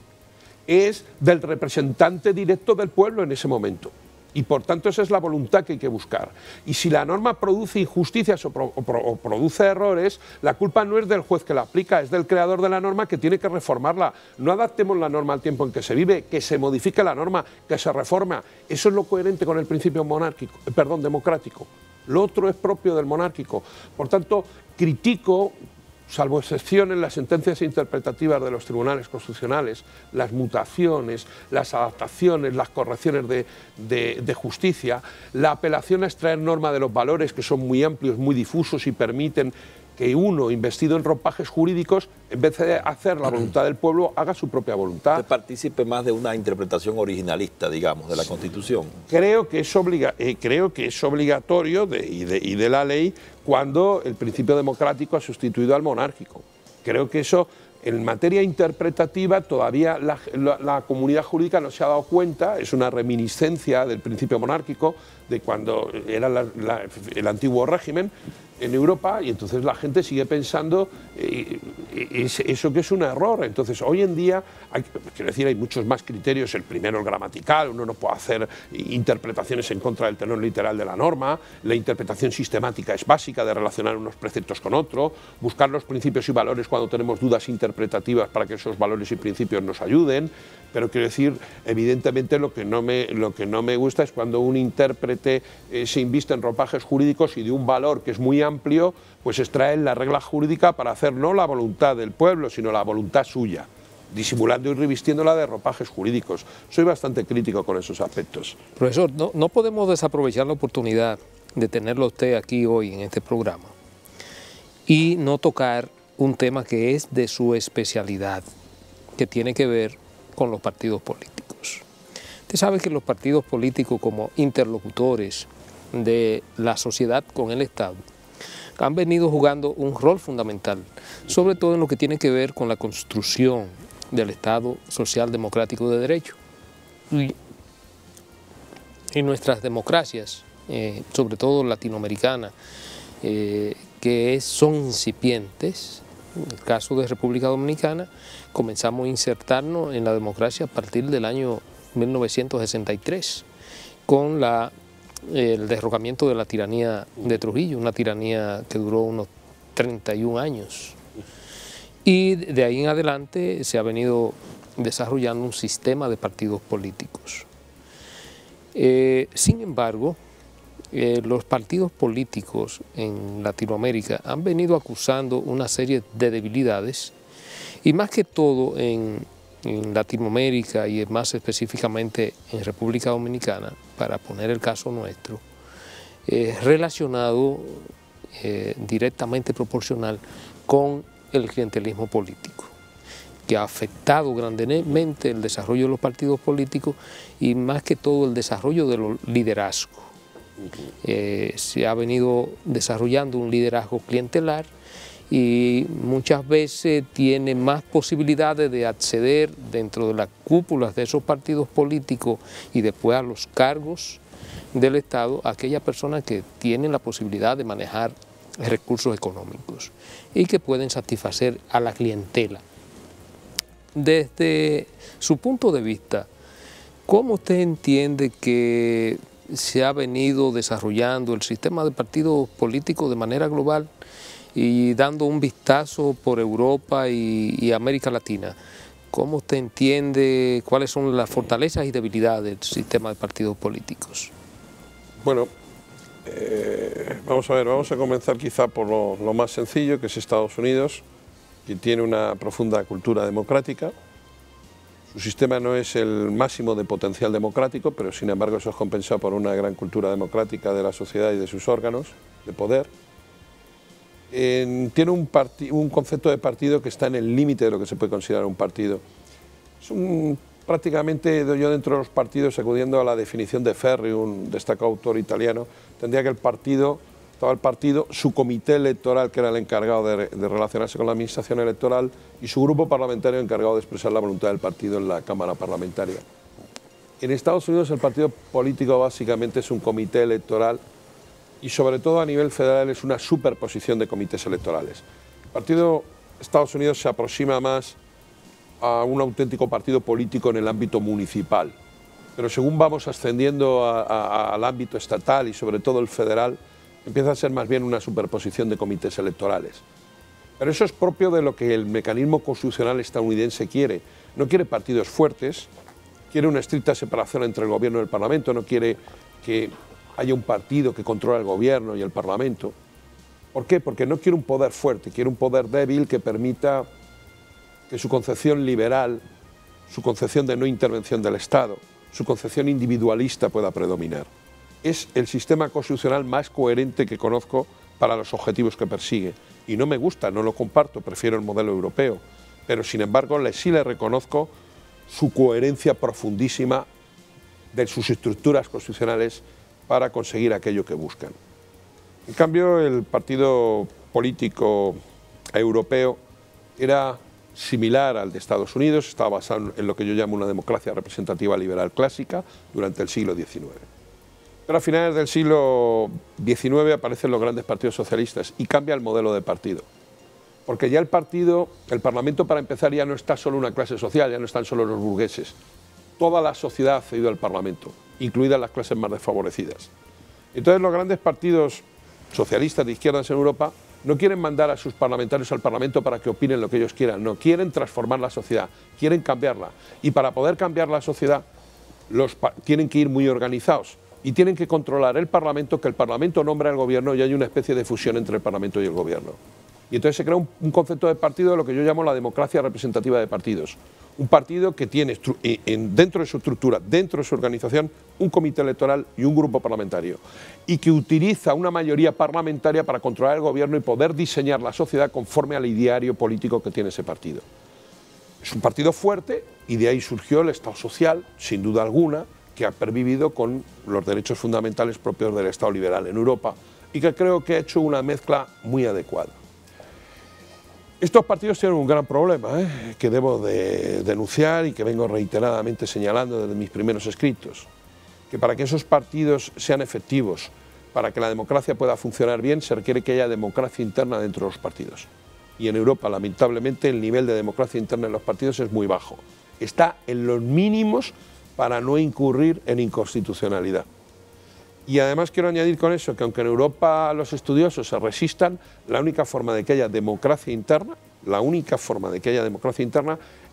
es del representante directo del pueblo en ese momento. Y por tanto esa es la voluntad que hay que buscar. Y si la norma produce injusticias o produce errores, la culpa no es del juez que la aplica, es del creador de la norma que tiene que reformarla. No adaptemos la norma al tiempo en que se vive, que se modifique la norma, que se reforma. Eso es lo coherente con el principio democrático. Lo otro es propio del monárquico. Por tanto, critico, salvo excepciones, las sentencias interpretativas de los tribunales constitucionales, las mutaciones, las adaptaciones, las correcciones de justicia, la apelación a extraer norma de los valores, que son muy amplios, muy difusos y permiten que uno, investido en ropajes jurídicos, en vez de hacer la voluntad del pueblo, haga su propia voluntad. Que participe más de una interpretación originalista, digamos, de la Constitución. Creo que es obligatorio y de la ley cuando el principio democrático ha sustituido al monárquico. Creo que eso, en materia interpretativa, todavía la comunidad jurídica no se ha dado cuenta, es una reminiscencia del principio monárquico, de cuando era el antiguo régimen en Europa, y entonces la gente sigue pensando eso que es un error. Entonces hoy en día, hay muchos más criterios. El primero, el gramatical, uno no puede hacer interpretaciones en contra del tenor literal de la norma. La interpretación sistemática es básica, de relacionar unos preceptos con otros, buscar los principios y valores cuando tenemos dudas interpretativas para que esos valores y principios nos ayuden. Pero quiero decir, evidentemente lo que no me gusta es cuando un intérprete se inviste en ropajes jurídicos y de un valor que es muy amplio, pues extrae la regla jurídica para hacer no la voluntad del pueblo, sino la voluntad suya, disimulando y revistiéndola de ropajes jurídicos. Soy bastante crítico con esos aspectos. Profesor, no podemos desaprovechar la oportunidad de tenerlo usted aquí hoy en este programa y no tocar un tema que es de su especialidad, que tiene que ver con los partidos políticos. Usted sabe que los partidos políticos, como interlocutores de la sociedad con el Estado, han venido jugando un rol fundamental, sobre todo en lo que tiene que ver con la construcción del Estado social democrático de derecho. Y nuestras democracias, sobre todo latinoamericanas, que son incipientes, en el caso de República Dominicana, comenzamos a insertarnos en la democracia a partir del año 1963, con el derrocamiento de la tiranía de Trujillo, una tiranía que duró unos 31 años. Y de ahí en adelante se ha venido desarrollando un sistema de partidos políticos. Sin embargo, los partidos políticos en Latinoamérica han venido acusando una serie de debilidades, y más que todo en Latinoamérica y más específicamente en República Dominicana, para poner el caso nuestro, relacionado directamente proporcional con el clientelismo político, que ha afectado grandemente el desarrollo de los partidos políticos y más que todo el desarrollo de los liderazgos. Se ha venido desarrollando un liderazgo clientelar y muchas veces tiene más posibilidades de acceder dentro de las cúpulas de esos partidos políticos y después a los cargos del Estado aquellas personas que tienen la posibilidad de manejar recursos económicos y que pueden satisfacer a la clientela. Desde su punto de vista, ¿cómo usted entiende que se ha venido desarrollando el sistema de partidos políticos de manera global y dando un vistazo por Europa y América Latina? ¿Cómo usted entiende cuáles son las fortalezas y debilidades del sistema de partidos políticos? Bueno, vamos a comenzar quizá por lo más sencillo, que es Estados Unidos, que tiene una profunda cultura democrática. Su sistema no es el máximo de potencial democrático, pero sin embargo eso es compensado por una gran cultura democrática de la sociedad y de sus órganos de poder. Tiene un concepto de partido que está en el límite de lo que se puede considerar un partido. Es prácticamente, yo dentro de los partidos, acudiendo a la definición de Ferri, un destacado autor italiano, tendría que estaba el partido, su comité electoral, que era el encargado de relacionarse con la administración electoral, y su grupo parlamentario encargado de expresar la voluntad del partido en la Cámara Parlamentaria. En Estados Unidos el partido político básicamente es un comité electoral y sobre todo a nivel federal es una superposición de comités electorales. El partido de Estados Unidos se aproxima más a un auténtico partido político en el ámbito municipal. pero según vamos ascendiendo al ámbito estatal y sobre todo el federal, empieza a ser más bien una superposición de comités electorales. Pero eso es propio de lo que el mecanismo constitucional estadounidense quiere. No quiere partidos fuertes, quiere una estricta separación entre el gobierno y el parlamento, no quiere que haya un partido que controla el gobierno y el parlamento. ¿Por qué? Porque no quiere un poder fuerte, quiere un poder débil que permita que su concepción liberal, su concepción de no intervención del Estado, su concepción individualista pueda predominar. Es el sistema constitucional más coherente que conozco para los objetivos que persigue. Y no me gusta, no lo comparto, prefiero el modelo europeo. Pero sin embargo sí le reconozco su coherencia profundísima de sus estructuras constitucionales para conseguir aquello que buscan. En cambio, el partido político europeo era similar al de Estados Unidos, estaba basado en lo que yo llamo una democracia representativa liberal clásica durante el siglo XIX. Pero a finales del siglo XIX aparecen los grandes partidos socialistas y cambia el modelo de partido. Porque ya el Parlamento para empezar ya no está solo una clase social, ya no están solo los burgueses. Toda la sociedad ha cedido al Parlamento, incluidas las clases más desfavorecidas. Entonces los grandes partidos socialistas de izquierdas en Europa no quieren mandar a sus parlamentarios al Parlamento para que opinen lo que ellos quieran, no, quieren transformar la sociedad, quieren cambiarla. Y para poder cambiar la sociedad tienen que ir muy organizados y tienen que controlar el Parlamento, que el Parlamento nombre al gobierno y hay una especie de fusión entre el Parlamento y el gobierno. Y entonces se crea un concepto de partido de lo que yo llamo la democracia representativa de partidos. Un partido que tiene dentro de su estructura, dentro de su organización, un comité electoral y un grupo parlamentario. Y que utiliza una mayoría parlamentaria para controlar el gobierno y poder diseñar la sociedad conforme al ideario político que tiene ese partido. Es un partido fuerte y de ahí surgió el Estado social, sin duda alguna, que ha pervivido con los derechos fundamentales propios del Estado liberal en Europa y que creo que ha hecho una mezcla muy adecuada. Estos partidos tienen un gran problema que debo de denunciar y que vengo reiteradamente señalando desde mis primeros escritos, que para que esos partidos sean efectivos, para que la democracia pueda funcionar bien, se requiere que haya democracia interna dentro de los partidos. Y en Europa, lamentablemente, el nivel de democracia interna en los partidos es muy bajo. Está en los mínimos para no incurrir en inconstitucionalidad. Y además quiero añadir con eso que aunque en Europa los estudiosos se resistan, la única forma de que haya democracia interna,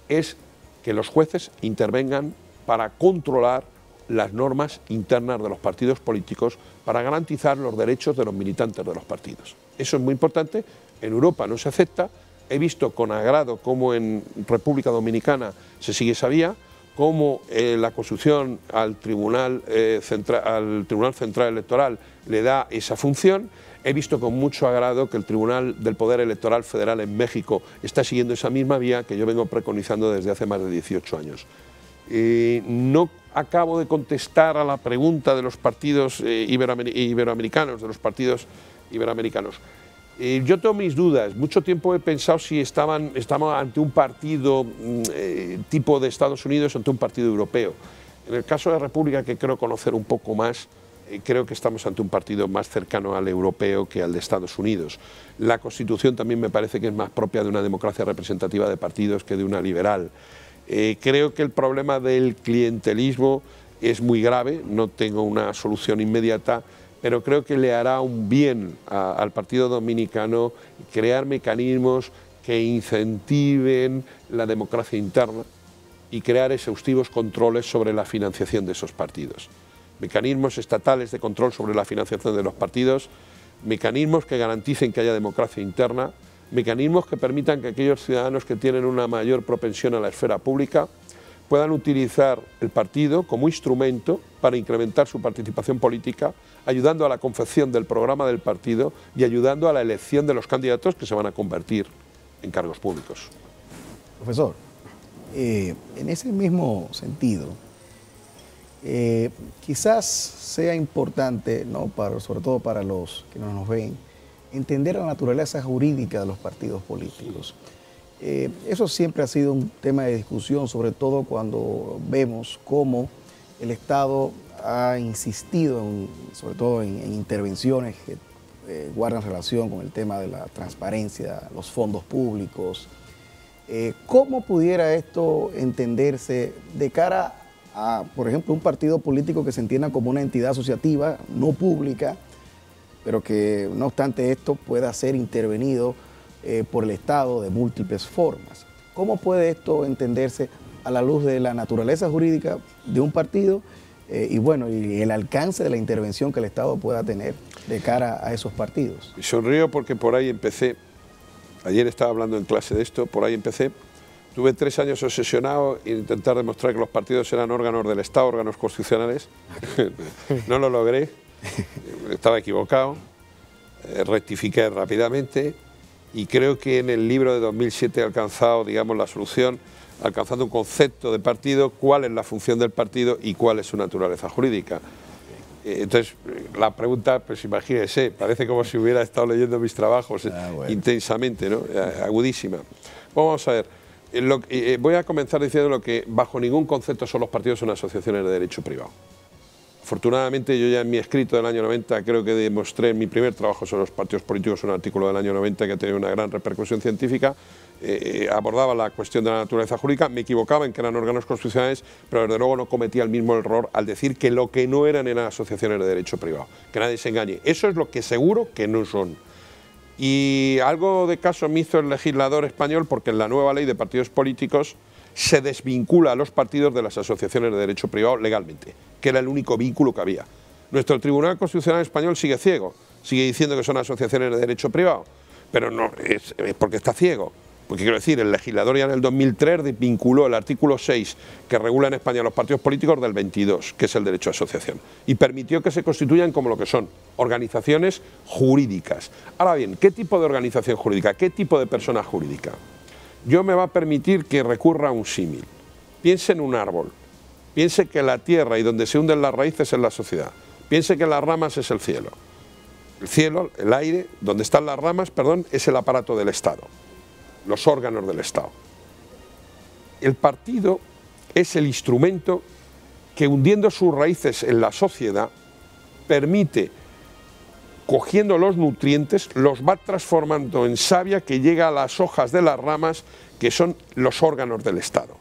es que los jueces intervengan para controlar las normas internas de los partidos políticos para garantizar los derechos de los militantes de los partidos. Eso es muy importante, en Europa no se acepta, he visto con agrado cómo en República Dominicana se sigue esa vía, cómo la Constitución al Tribunal Central Electoral le da esa función. He visto con mucho agrado que el Tribunal del Poder Electoral Federal en México está siguiendo esa misma vía que yo vengo preconizando desde hace más de 18 años. No acabo de contestar a la pregunta de los partidos iberoamericanos, Yo tengo mis dudas. Mucho tiempo he pensado si estamos ante un partido tipo de Estados Unidos o ante un partido europeo. En el caso de República, que creo conocer un poco más, creo que estamos ante un partido más cercano al europeo que al de Estados Unidos. La Constitución también me parece que es más propia de una democracia representativa de partidos que de una liberal. Creo que el problema del clientelismo es muy grave, no tengo una solución inmediata, pero creo que le hará un bien al partido dominicano crear mecanismos que incentiven la democracia interna y crear exhaustivos controles sobre la financiación de esos partidos. Mecanismos estatales de control sobre la financiación de los partidos, mecanismos que garanticen que haya democracia interna, mecanismos que permitan que aquellos ciudadanos que tienen una mayor propensión a la esfera pública puedan utilizar el partido como instrumento para incrementar su participación política, ayudando a la confección del programa del partido y ayudando a la elección de los candidatos que se van a convertir en cargos públicos. Profesor, en ese mismo sentido, quizás sea importante, ¿no? sobre todo para los que no nos ven, entender la naturaleza jurídica de los partidos políticos. Eso siempre ha sido un tema de discusión, sobre todo cuando vemos cómo el Estado ha insistido, sobre todo en intervenciones que guardan relación con el tema de la transparencia, los fondos públicos. ¿Cómo pudiera esto entenderse de cara a, por ejemplo, un partido político que se entienda como una entidad asociativa, no pública, pero que no obstante esto pueda ser intervenido por el Estado de múltiples formas. ¿Cómo puede esto entenderse a la luz de la naturaleza jurídica de un partido y bueno, y el alcance de la intervención que el Estado pueda tener de cara a esos partidos? Y sonrío porque por ahí empecé, ayer estaba hablando en clase de esto, por ahí empecé. Tuve 3 años obsesionado en intentar demostrar que los partidos eran órganos del Estado, órganos constitucionales. No lo logré, estaba equivocado, rectifiqué rápidamente y creo que en el libro de 2007 he alcanzado, digamos, la solución, alcanzando un concepto de partido, cuál es la función del partido y cuál es su naturaleza jurídica. Entonces, la pregunta, pues imagínese, parece como si hubiera estado leyendo mis trabajos intensamente, ¿no? Agudísima. Vamos a ver. Voy a comenzar diciendo lo que bajo ningún concepto son los partidos son asociaciones de derecho privado. Afortunadamente yo ya en mi escrito del año 90 creo que demostré en mi primer trabajo sobre los partidos políticos, un artículo del año 90 que ha tenido una gran repercusión científica, abordaba la cuestión de la naturaleza jurídica, me equivocaba en que eran órganos constitucionales, pero desde luego no cometía el mismo error al decir que lo que no eran asociaciones de derecho privado, que nadie se engañe. Eso es lo que seguro que no son. Y algo de caso me hizo el legislador español porque en la nueva ley de partidos políticos se desvincula a los partidos de las asociaciones de derecho privado legalmente, que era el único vínculo que había. Nuestro Tribunal Constitucional español sigue ciego, sigue diciendo que son asociaciones de derecho privado, pero no es porque está ciego. Porque quiero decir, el legislador ya en el 2003 desvinculó el artículo 6 que regula en España los partidos políticos del 22, que es el derecho a asociación, y permitió que se constituyan como lo que son, organizaciones jurídicas. Ahora bien, ¿qué tipo de organización jurídica? ¿Qué tipo de persona jurídica? Yo me va a permitir que recurra a un símil. Piense en un árbol, piense que la tierra y donde se hunden las raíces es la sociedad, piense que las ramas es el cielo. El cielo, el aire, donde están las ramas, perdón, es el aparato del Estado. Los órganos del Estado. El partido es el instrumento que, hundiendo sus raíces en la sociedad, permite, cogiendo los nutrientes, los va transformando en savia que llega a las hojas de las ramas, que son los órganos del Estado.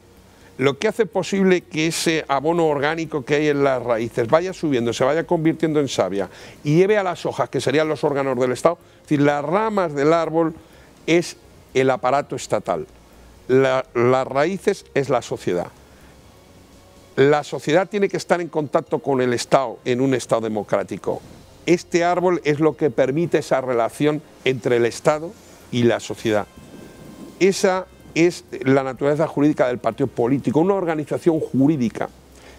Lo que hace posible que ese abono orgánico que hay en las raíces vaya subiendo, se vaya convirtiendo en savia y lleve a las hojas, que serían los órganos del Estado, es decir, las ramas del árbol es el aparato estatal, las raíces es la sociedad. La sociedad tiene que estar en contacto con el Estado en un Estado democrático. Este árbol es lo que permite esa relación entre el Estado y la sociedad. Esa es la naturaleza jurídica del partido político, una organización jurídica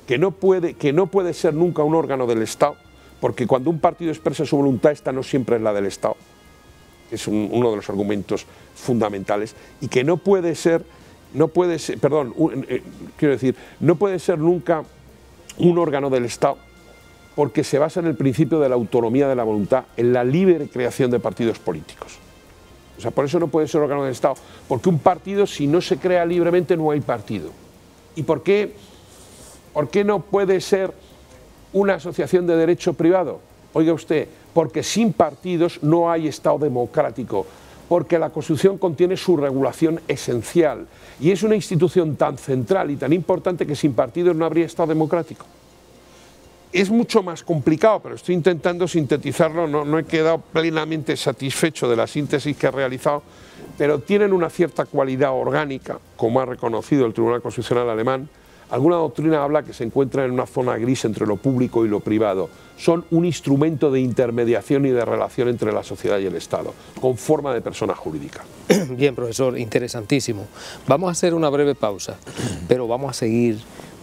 que no puede ser nunca un órgano del Estado, porque cuando un partido expresa su voluntad, esta no siempre es la del Estado. Es uno de los argumentos fundamentales, y que no puede ser nunca un órgano del Estado, porque se basa en el principio de la autonomía de la voluntad, en la libre creación de partidos políticos. O sea, por eso no puede ser órgano del Estado, porque un partido, si no se crea libremente, no hay partido. ¿Y por qué no puede ser una asociación de derecho privado? Oiga usted, porque sin partidos no hay Estado democrático, porque la Constitución contiene su regulación esencial y es una institución tan central y tan importante que sin partidos no habría Estado democrático. Es mucho más complicado, pero estoy intentando sintetizarlo, no he quedado plenamente satisfecho de la síntesis que he realizado, pero tienen una cierta cualidad orgánica, como ha reconocido el Tribunal Constitucional alemán. Alguna doctrina habla que se encuentra en una zona gris entre lo público y lo privado. Son un instrumento de intermediación y de relación entre la sociedad y el Estado, con forma de persona jurídica. Bien, profesor, interesantísimo. Vamos a hacer una breve pausa, pero vamos a seguir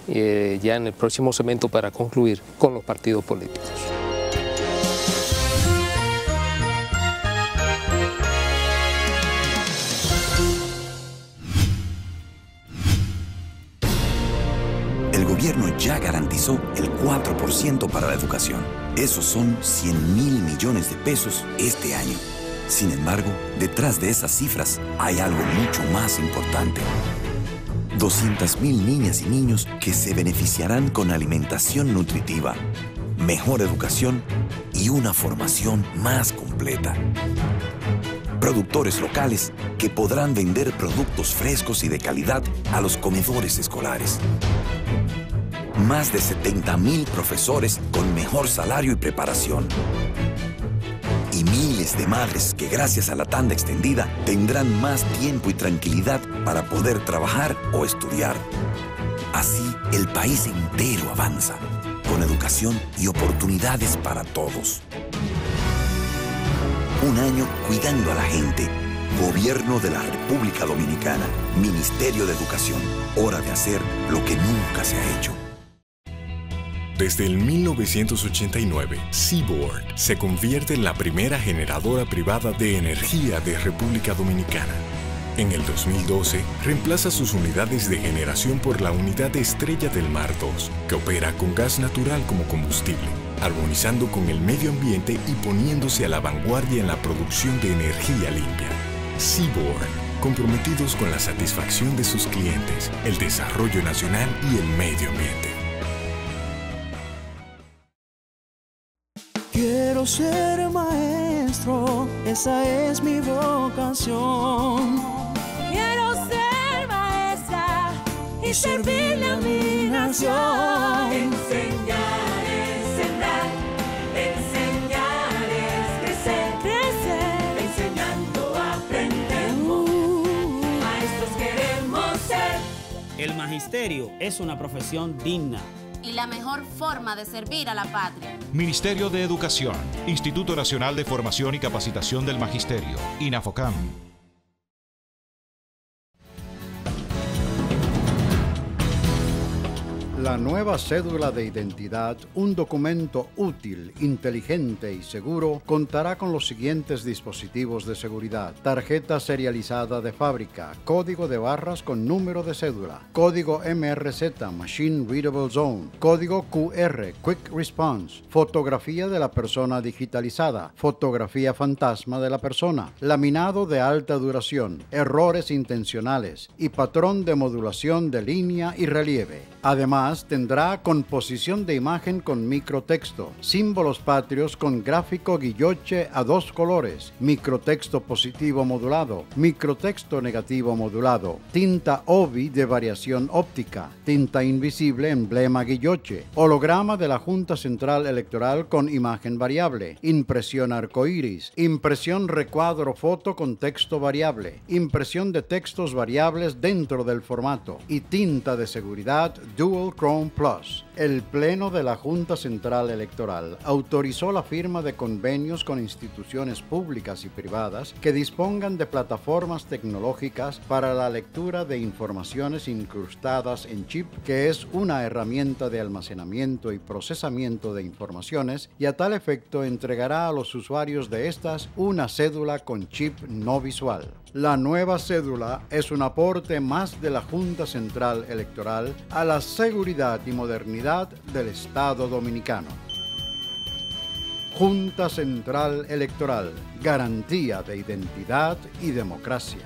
ya en el próximo segmento para concluir con los partidos políticos. El gobierno ya garantizó el 4% para la educación. Esos son 100.000 millones de pesos este año. Sin embargo, detrás de esas cifras hay algo mucho más importante. 200.000 niñas y niños que se beneficiarán con alimentación nutritiva, mejor educación y una formación más completa. Productores locales que podrán vender productos frescos y de calidad a los comedores escolares. Más de 70,000 profesores con mejor salario y preparación. Y miles de madres que gracias a la tanda extendida tendrán más tiempo y tranquilidad para poder trabajar o estudiar. Así, el país entero avanza, con educación y oportunidades para todos. Un año cuidando a la gente. Gobierno de la República Dominicana. Ministerio de Educación. Hora de hacer lo que nunca se ha hecho. Desde el 1989, Seaboard se convierte en la primera generadora privada de energía de República Dominicana. En el 2012, reemplaza sus unidades de generación por la unidad Estrella del Mar 2, que opera con gas natural como combustible, armonizando con el medio ambiente y poniéndose a la vanguardia en la producción de energía limpia. Seaboard, comprometidos con la satisfacción de sus clientes, el desarrollo nacional y el medio ambiente. Quiero ser maestro, esa es mi vocación. Quiero ser maestra y servirle a mi nación. Enseñar es sembrar, enseñar es crecer, crecer. Enseñando aprendemos, maestros queremos ser. El magisterio es una profesión digna y la mejor forma de servir a la patria. Ministerio de Educación, Instituto Nacional de Formación y Capacitación del Magisterio, INAFOCAM. La nueva cédula de identidad, un documento útil, inteligente y seguro, contará con los siguientes dispositivos de seguridad: tarjeta serializada de fábrica, código de barras con número de cédula, código MRZ, Machine Readable Zone, código QR, Quick Response, fotografía de la persona digitalizada, fotografía fantasma de la persona, laminado de alta duración, errores intencionales y patrón de modulación de línea y relieve. Además, tendrá composición de imagen con microtexto, símbolos patrios con gráfico guilloche a 2 colores, microtexto positivo modulado, microtexto negativo modulado, tinta OBI de variación óptica, tinta invisible emblema guilloche, holograma de la Junta Central Electoral con imagen variable, impresión arcoíris, impresión recuadro foto con texto variable, impresión de textos variables dentro del formato y tinta de seguridad Dual Chrome Plus. El Pleno de la Junta Central Electoral autorizó la firma de convenios con instituciones públicas y privadas que dispongan de plataformas tecnológicas para la lectura de informaciones incrustadas en chip, que es una herramienta de almacenamiento y procesamiento de informaciones, y a tal efecto entregará a los usuarios de estas una cédula con chip no visual. La nueva cédula es un aporte más de la Junta Central Electoral a la seguridad y modernidad del Estado Dominicano. Junta Central Electoral, garantía de identidad y democracia.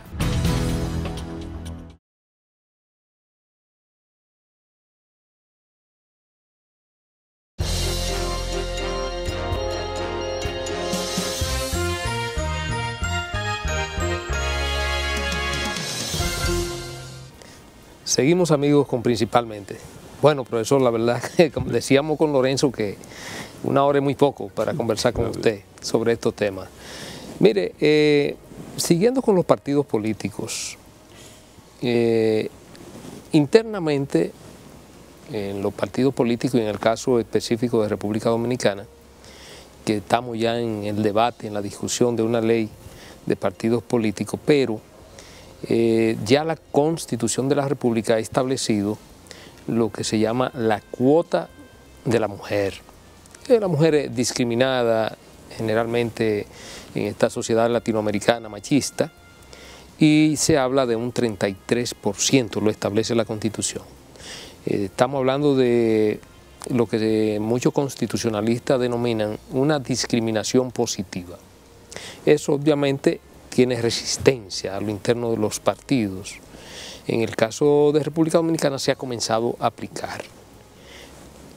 Seguimos, amigos, con Principalmente. Bueno, profesor, la verdad que como decíamos con Lorenzo que 1 hora es muy poco para conversar con usted sobre estos temas. Mire, siguiendo con los partidos políticos, internamente en los partidos políticos y en el caso específico de República Dominicana, que estamos ya en el debate, en la discusión de una ley de partidos políticos, pero ya la Constitución de la República ha establecido lo que se llama la cuota de la mujer. La mujer es discriminada generalmente en esta sociedad latinoamericana machista y se habla de un 33%, lo establece la Constitución. Estamos hablando de lo que muchos constitucionalistas denominan una discriminación positiva. Eso obviamente tiene resistencia a lo interno de los partidos. En el caso de República Dominicana se ha comenzado a aplicar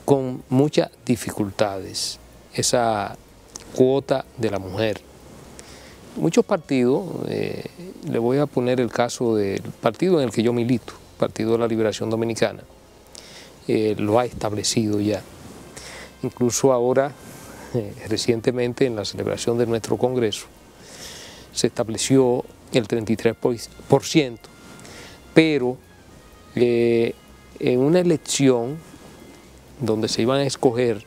con muchas dificultades esa cuota de la mujer. Muchos partidos, le voy a poner el caso del partido en el que yo milito, Partido de la Liberación Dominicana, lo ha establecido ya. Incluso ahora, recientemente en la celebración de nuestro Congreso, se estableció el 33%, pero en una elección donde se iban a escoger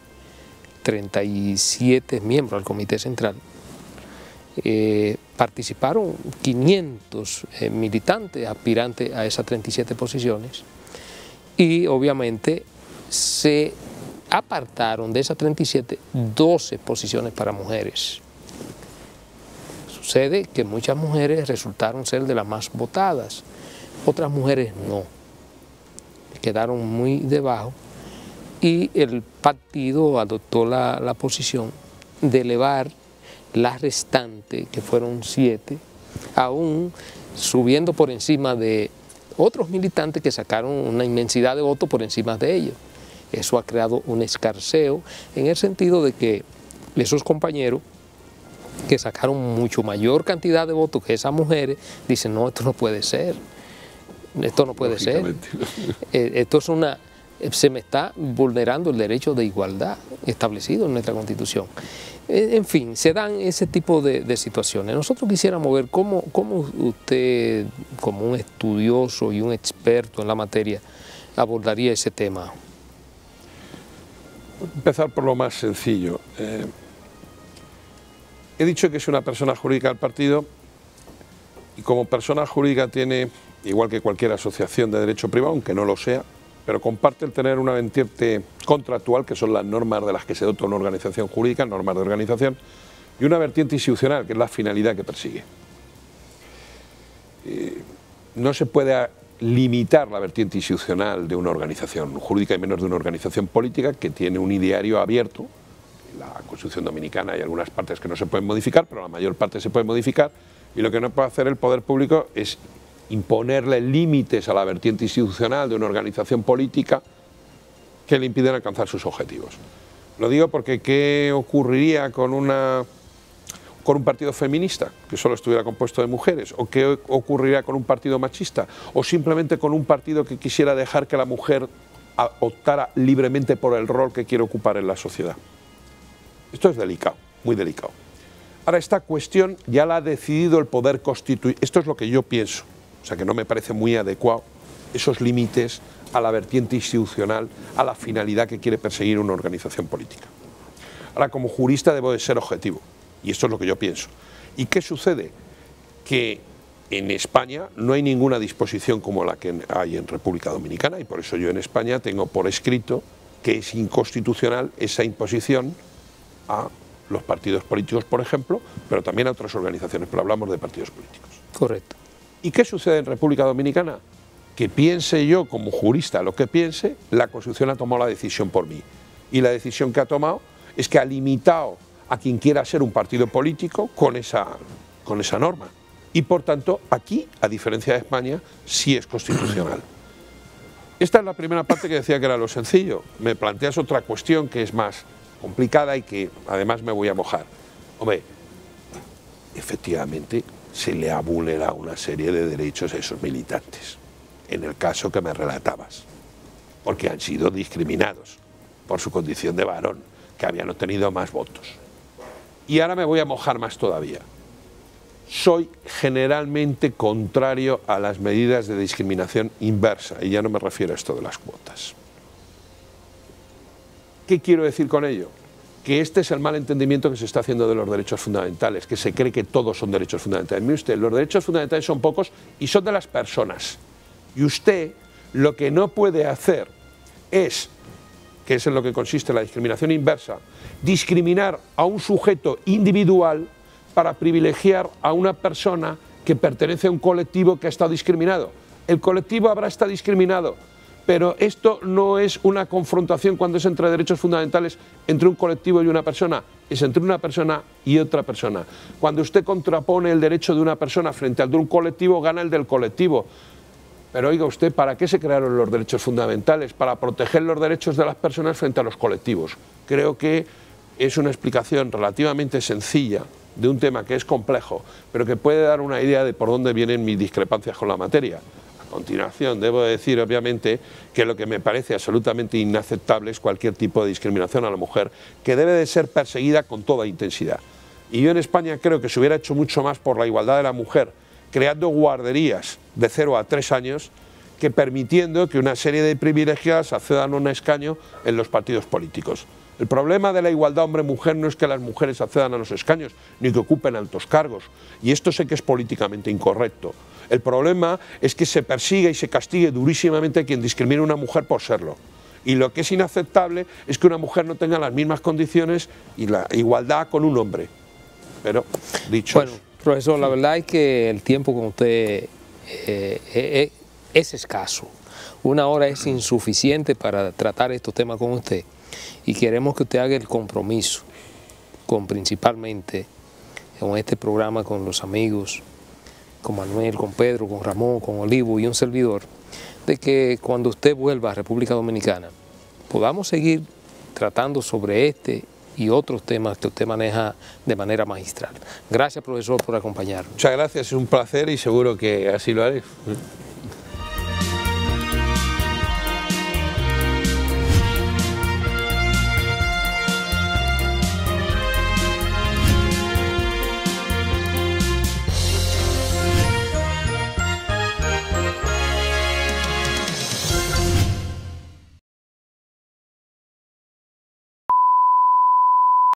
37 miembros al Comité Central, participaron 500 militantes aspirantes a esas 37 posiciones y obviamente se apartaron de esas 37 12 posiciones para mujeres. Sucede que muchas mujeres resultaron ser de las más votadas, otras mujeres no, quedaron muy debajo y el partido adoptó la posición de elevar las restantes, que fueron 7, aún subiendo por encima de otros militantes que sacaron una inmensidad de votos por encima de ellos. Eso ha creado un escarceo en el sentido de que esos compañeros que sacaron mucho mayor cantidad de votos que esas mujeres dicen, no, esto no puede ser, esto no puede ser, esto es una... se me está vulnerando el derecho de igualdad establecido en nuestra Constitución. En fin, se dan ese tipo de situaciones. Nosotros quisiéramos ver cómo usted, como un estudioso y un experto en la materia, abordaría ese tema. Voy a empezar por lo más sencillo. He dicho que es una persona jurídica del partido y como persona jurídica tiene, igual que cualquier asociación de derecho privado, aunque no lo sea, pero comparte el tener una vertiente contractual, que son las normas de las que se dota una organización jurídica, normas de organización, y una vertiente institucional, que es la finalidad que persigue. No se puede limitar la vertiente institucional de una organización jurídica y menos de una organización política que tiene un ideario abierto. La Constitución Dominicana hay algunas partes que no se pueden modificar, pero la mayor parte se puede modificar, y lo que no puede hacer el poder público es imponerle límites a la vertiente institucional de una organización política que le impiden alcanzar sus objetivos. Lo digo porque ¿qué ocurriría con un partido feminista que solo estuviera compuesto de mujeres? ¿O qué ocurriría con un partido machista? ¿O simplemente con un partido que quisiera dejar que la mujer optara libremente por el rol que quiere ocupar en la sociedad? Esto es delicado, muy delicado. Ahora, esta cuestión ya la ha decidido el poder constituir. Esto es lo que yo pienso. O sea que no me parece muy adecuado esos límites a la vertiente institucional, a la finalidad que quiere perseguir una organización política. Ahora, como jurista debo de ser objetivo, y esto es lo que yo pienso. ¿Y qué sucede? Que en España no hay ninguna disposición como la que hay en República Dominicana, y por eso yo en España tengo por escrito que es inconstitucional esa imposición a los partidos políticos, por ejemplo, pero también a otras organizaciones, pero hablamos de partidos políticos. Correcto. ¿Y qué sucede en República Dominicana? Que piense yo como jurista lo que piense, la Constitución ha tomado la decisión por mí. Y la decisión que ha tomado es que ha limitado a quien quiera ser un partido político con esa norma. Y por tanto, aquí, a diferencia de España, sí es constitucional. Esta es la primera parte que decía que era lo sencillo. Me planteas otra cuestión que es más complicada y que además me voy a mojar. Hombre, efectivamente se le ha vulnerado una serie de derechos a esos militantes, en el caso que me relatabas, porque han sido discriminados por su condición de varón, que habían obtenido más votos. Y ahora me voy a mojar más todavía. Soy generalmente contrario a las medidas de discriminación inversa, y ya no me refiero a esto de las cuotas. ¿Qué quiero decir con ello? Que este es el mal entendimiento que se está haciendo de los derechos fundamentales, que se cree que todos son derechos fundamentales. Mire usted, los derechos fundamentales son pocos y son de las personas. Y usted lo que no puede hacer es, que es en lo que consiste la discriminación inversa, discriminar a un sujeto individual para privilegiar a una persona que pertenece a un colectivo que ha estado discriminado. El colectivo habrá estado discriminado, pero esto no es una confrontación cuando es entre derechos fundamentales entre un colectivo y una persona, es entre una persona y otra persona. Cuando usted contrapone el derecho de una persona frente al de un colectivo, gana el del colectivo. Pero oiga usted, ¿para qué se crearon los derechos fundamentales? Para proteger los derechos de las personas frente a los colectivos. Creo que es una explicación relativamente sencilla de un tema que es complejo, pero que puede dar una idea de por dónde vienen mis discrepancias con la materia. continuación, debo decir obviamente que lo que me parece absolutamente inaceptable es cualquier tipo de discriminación a la mujer, que debe de ser perseguida con toda intensidad. Y yo en España creo que se hubiera hecho mucho más por la igualdad de la mujer, creando guarderías de 0 a 3 años, que permitiendo que una serie de privilegiadas accedan a un escaño en los partidos políticos. El problema de la igualdad hombre-mujer no es que las mujeres accedan a los escaños, ni que ocupen altos cargos, y esto sé que es políticamente incorrecto. El problema es que se persiga y se castigue durísimamente a quien discrimina a una mujer por serlo. Y lo que es inaceptable es que una mujer no tenga las mismas condiciones y la igualdad con un hombre. Pero, dicho bueno, profesor, la verdad es que el tiempo con usted es escaso. 1 hora es insuficiente para tratar estos temas con usted. Y queremos que usted haga el compromiso, principalmente con este programa, con los amigos, con Manuel, con Pedro, con Ramón, con Olivo y un servidor, de que cuando usted vuelva a República Dominicana podamos seguir tratando sobre este y otros temas que usted maneja de manera magistral. Gracias, profesor, por acompañarnos. Muchas gracias, es un placer y seguro que así lo haré.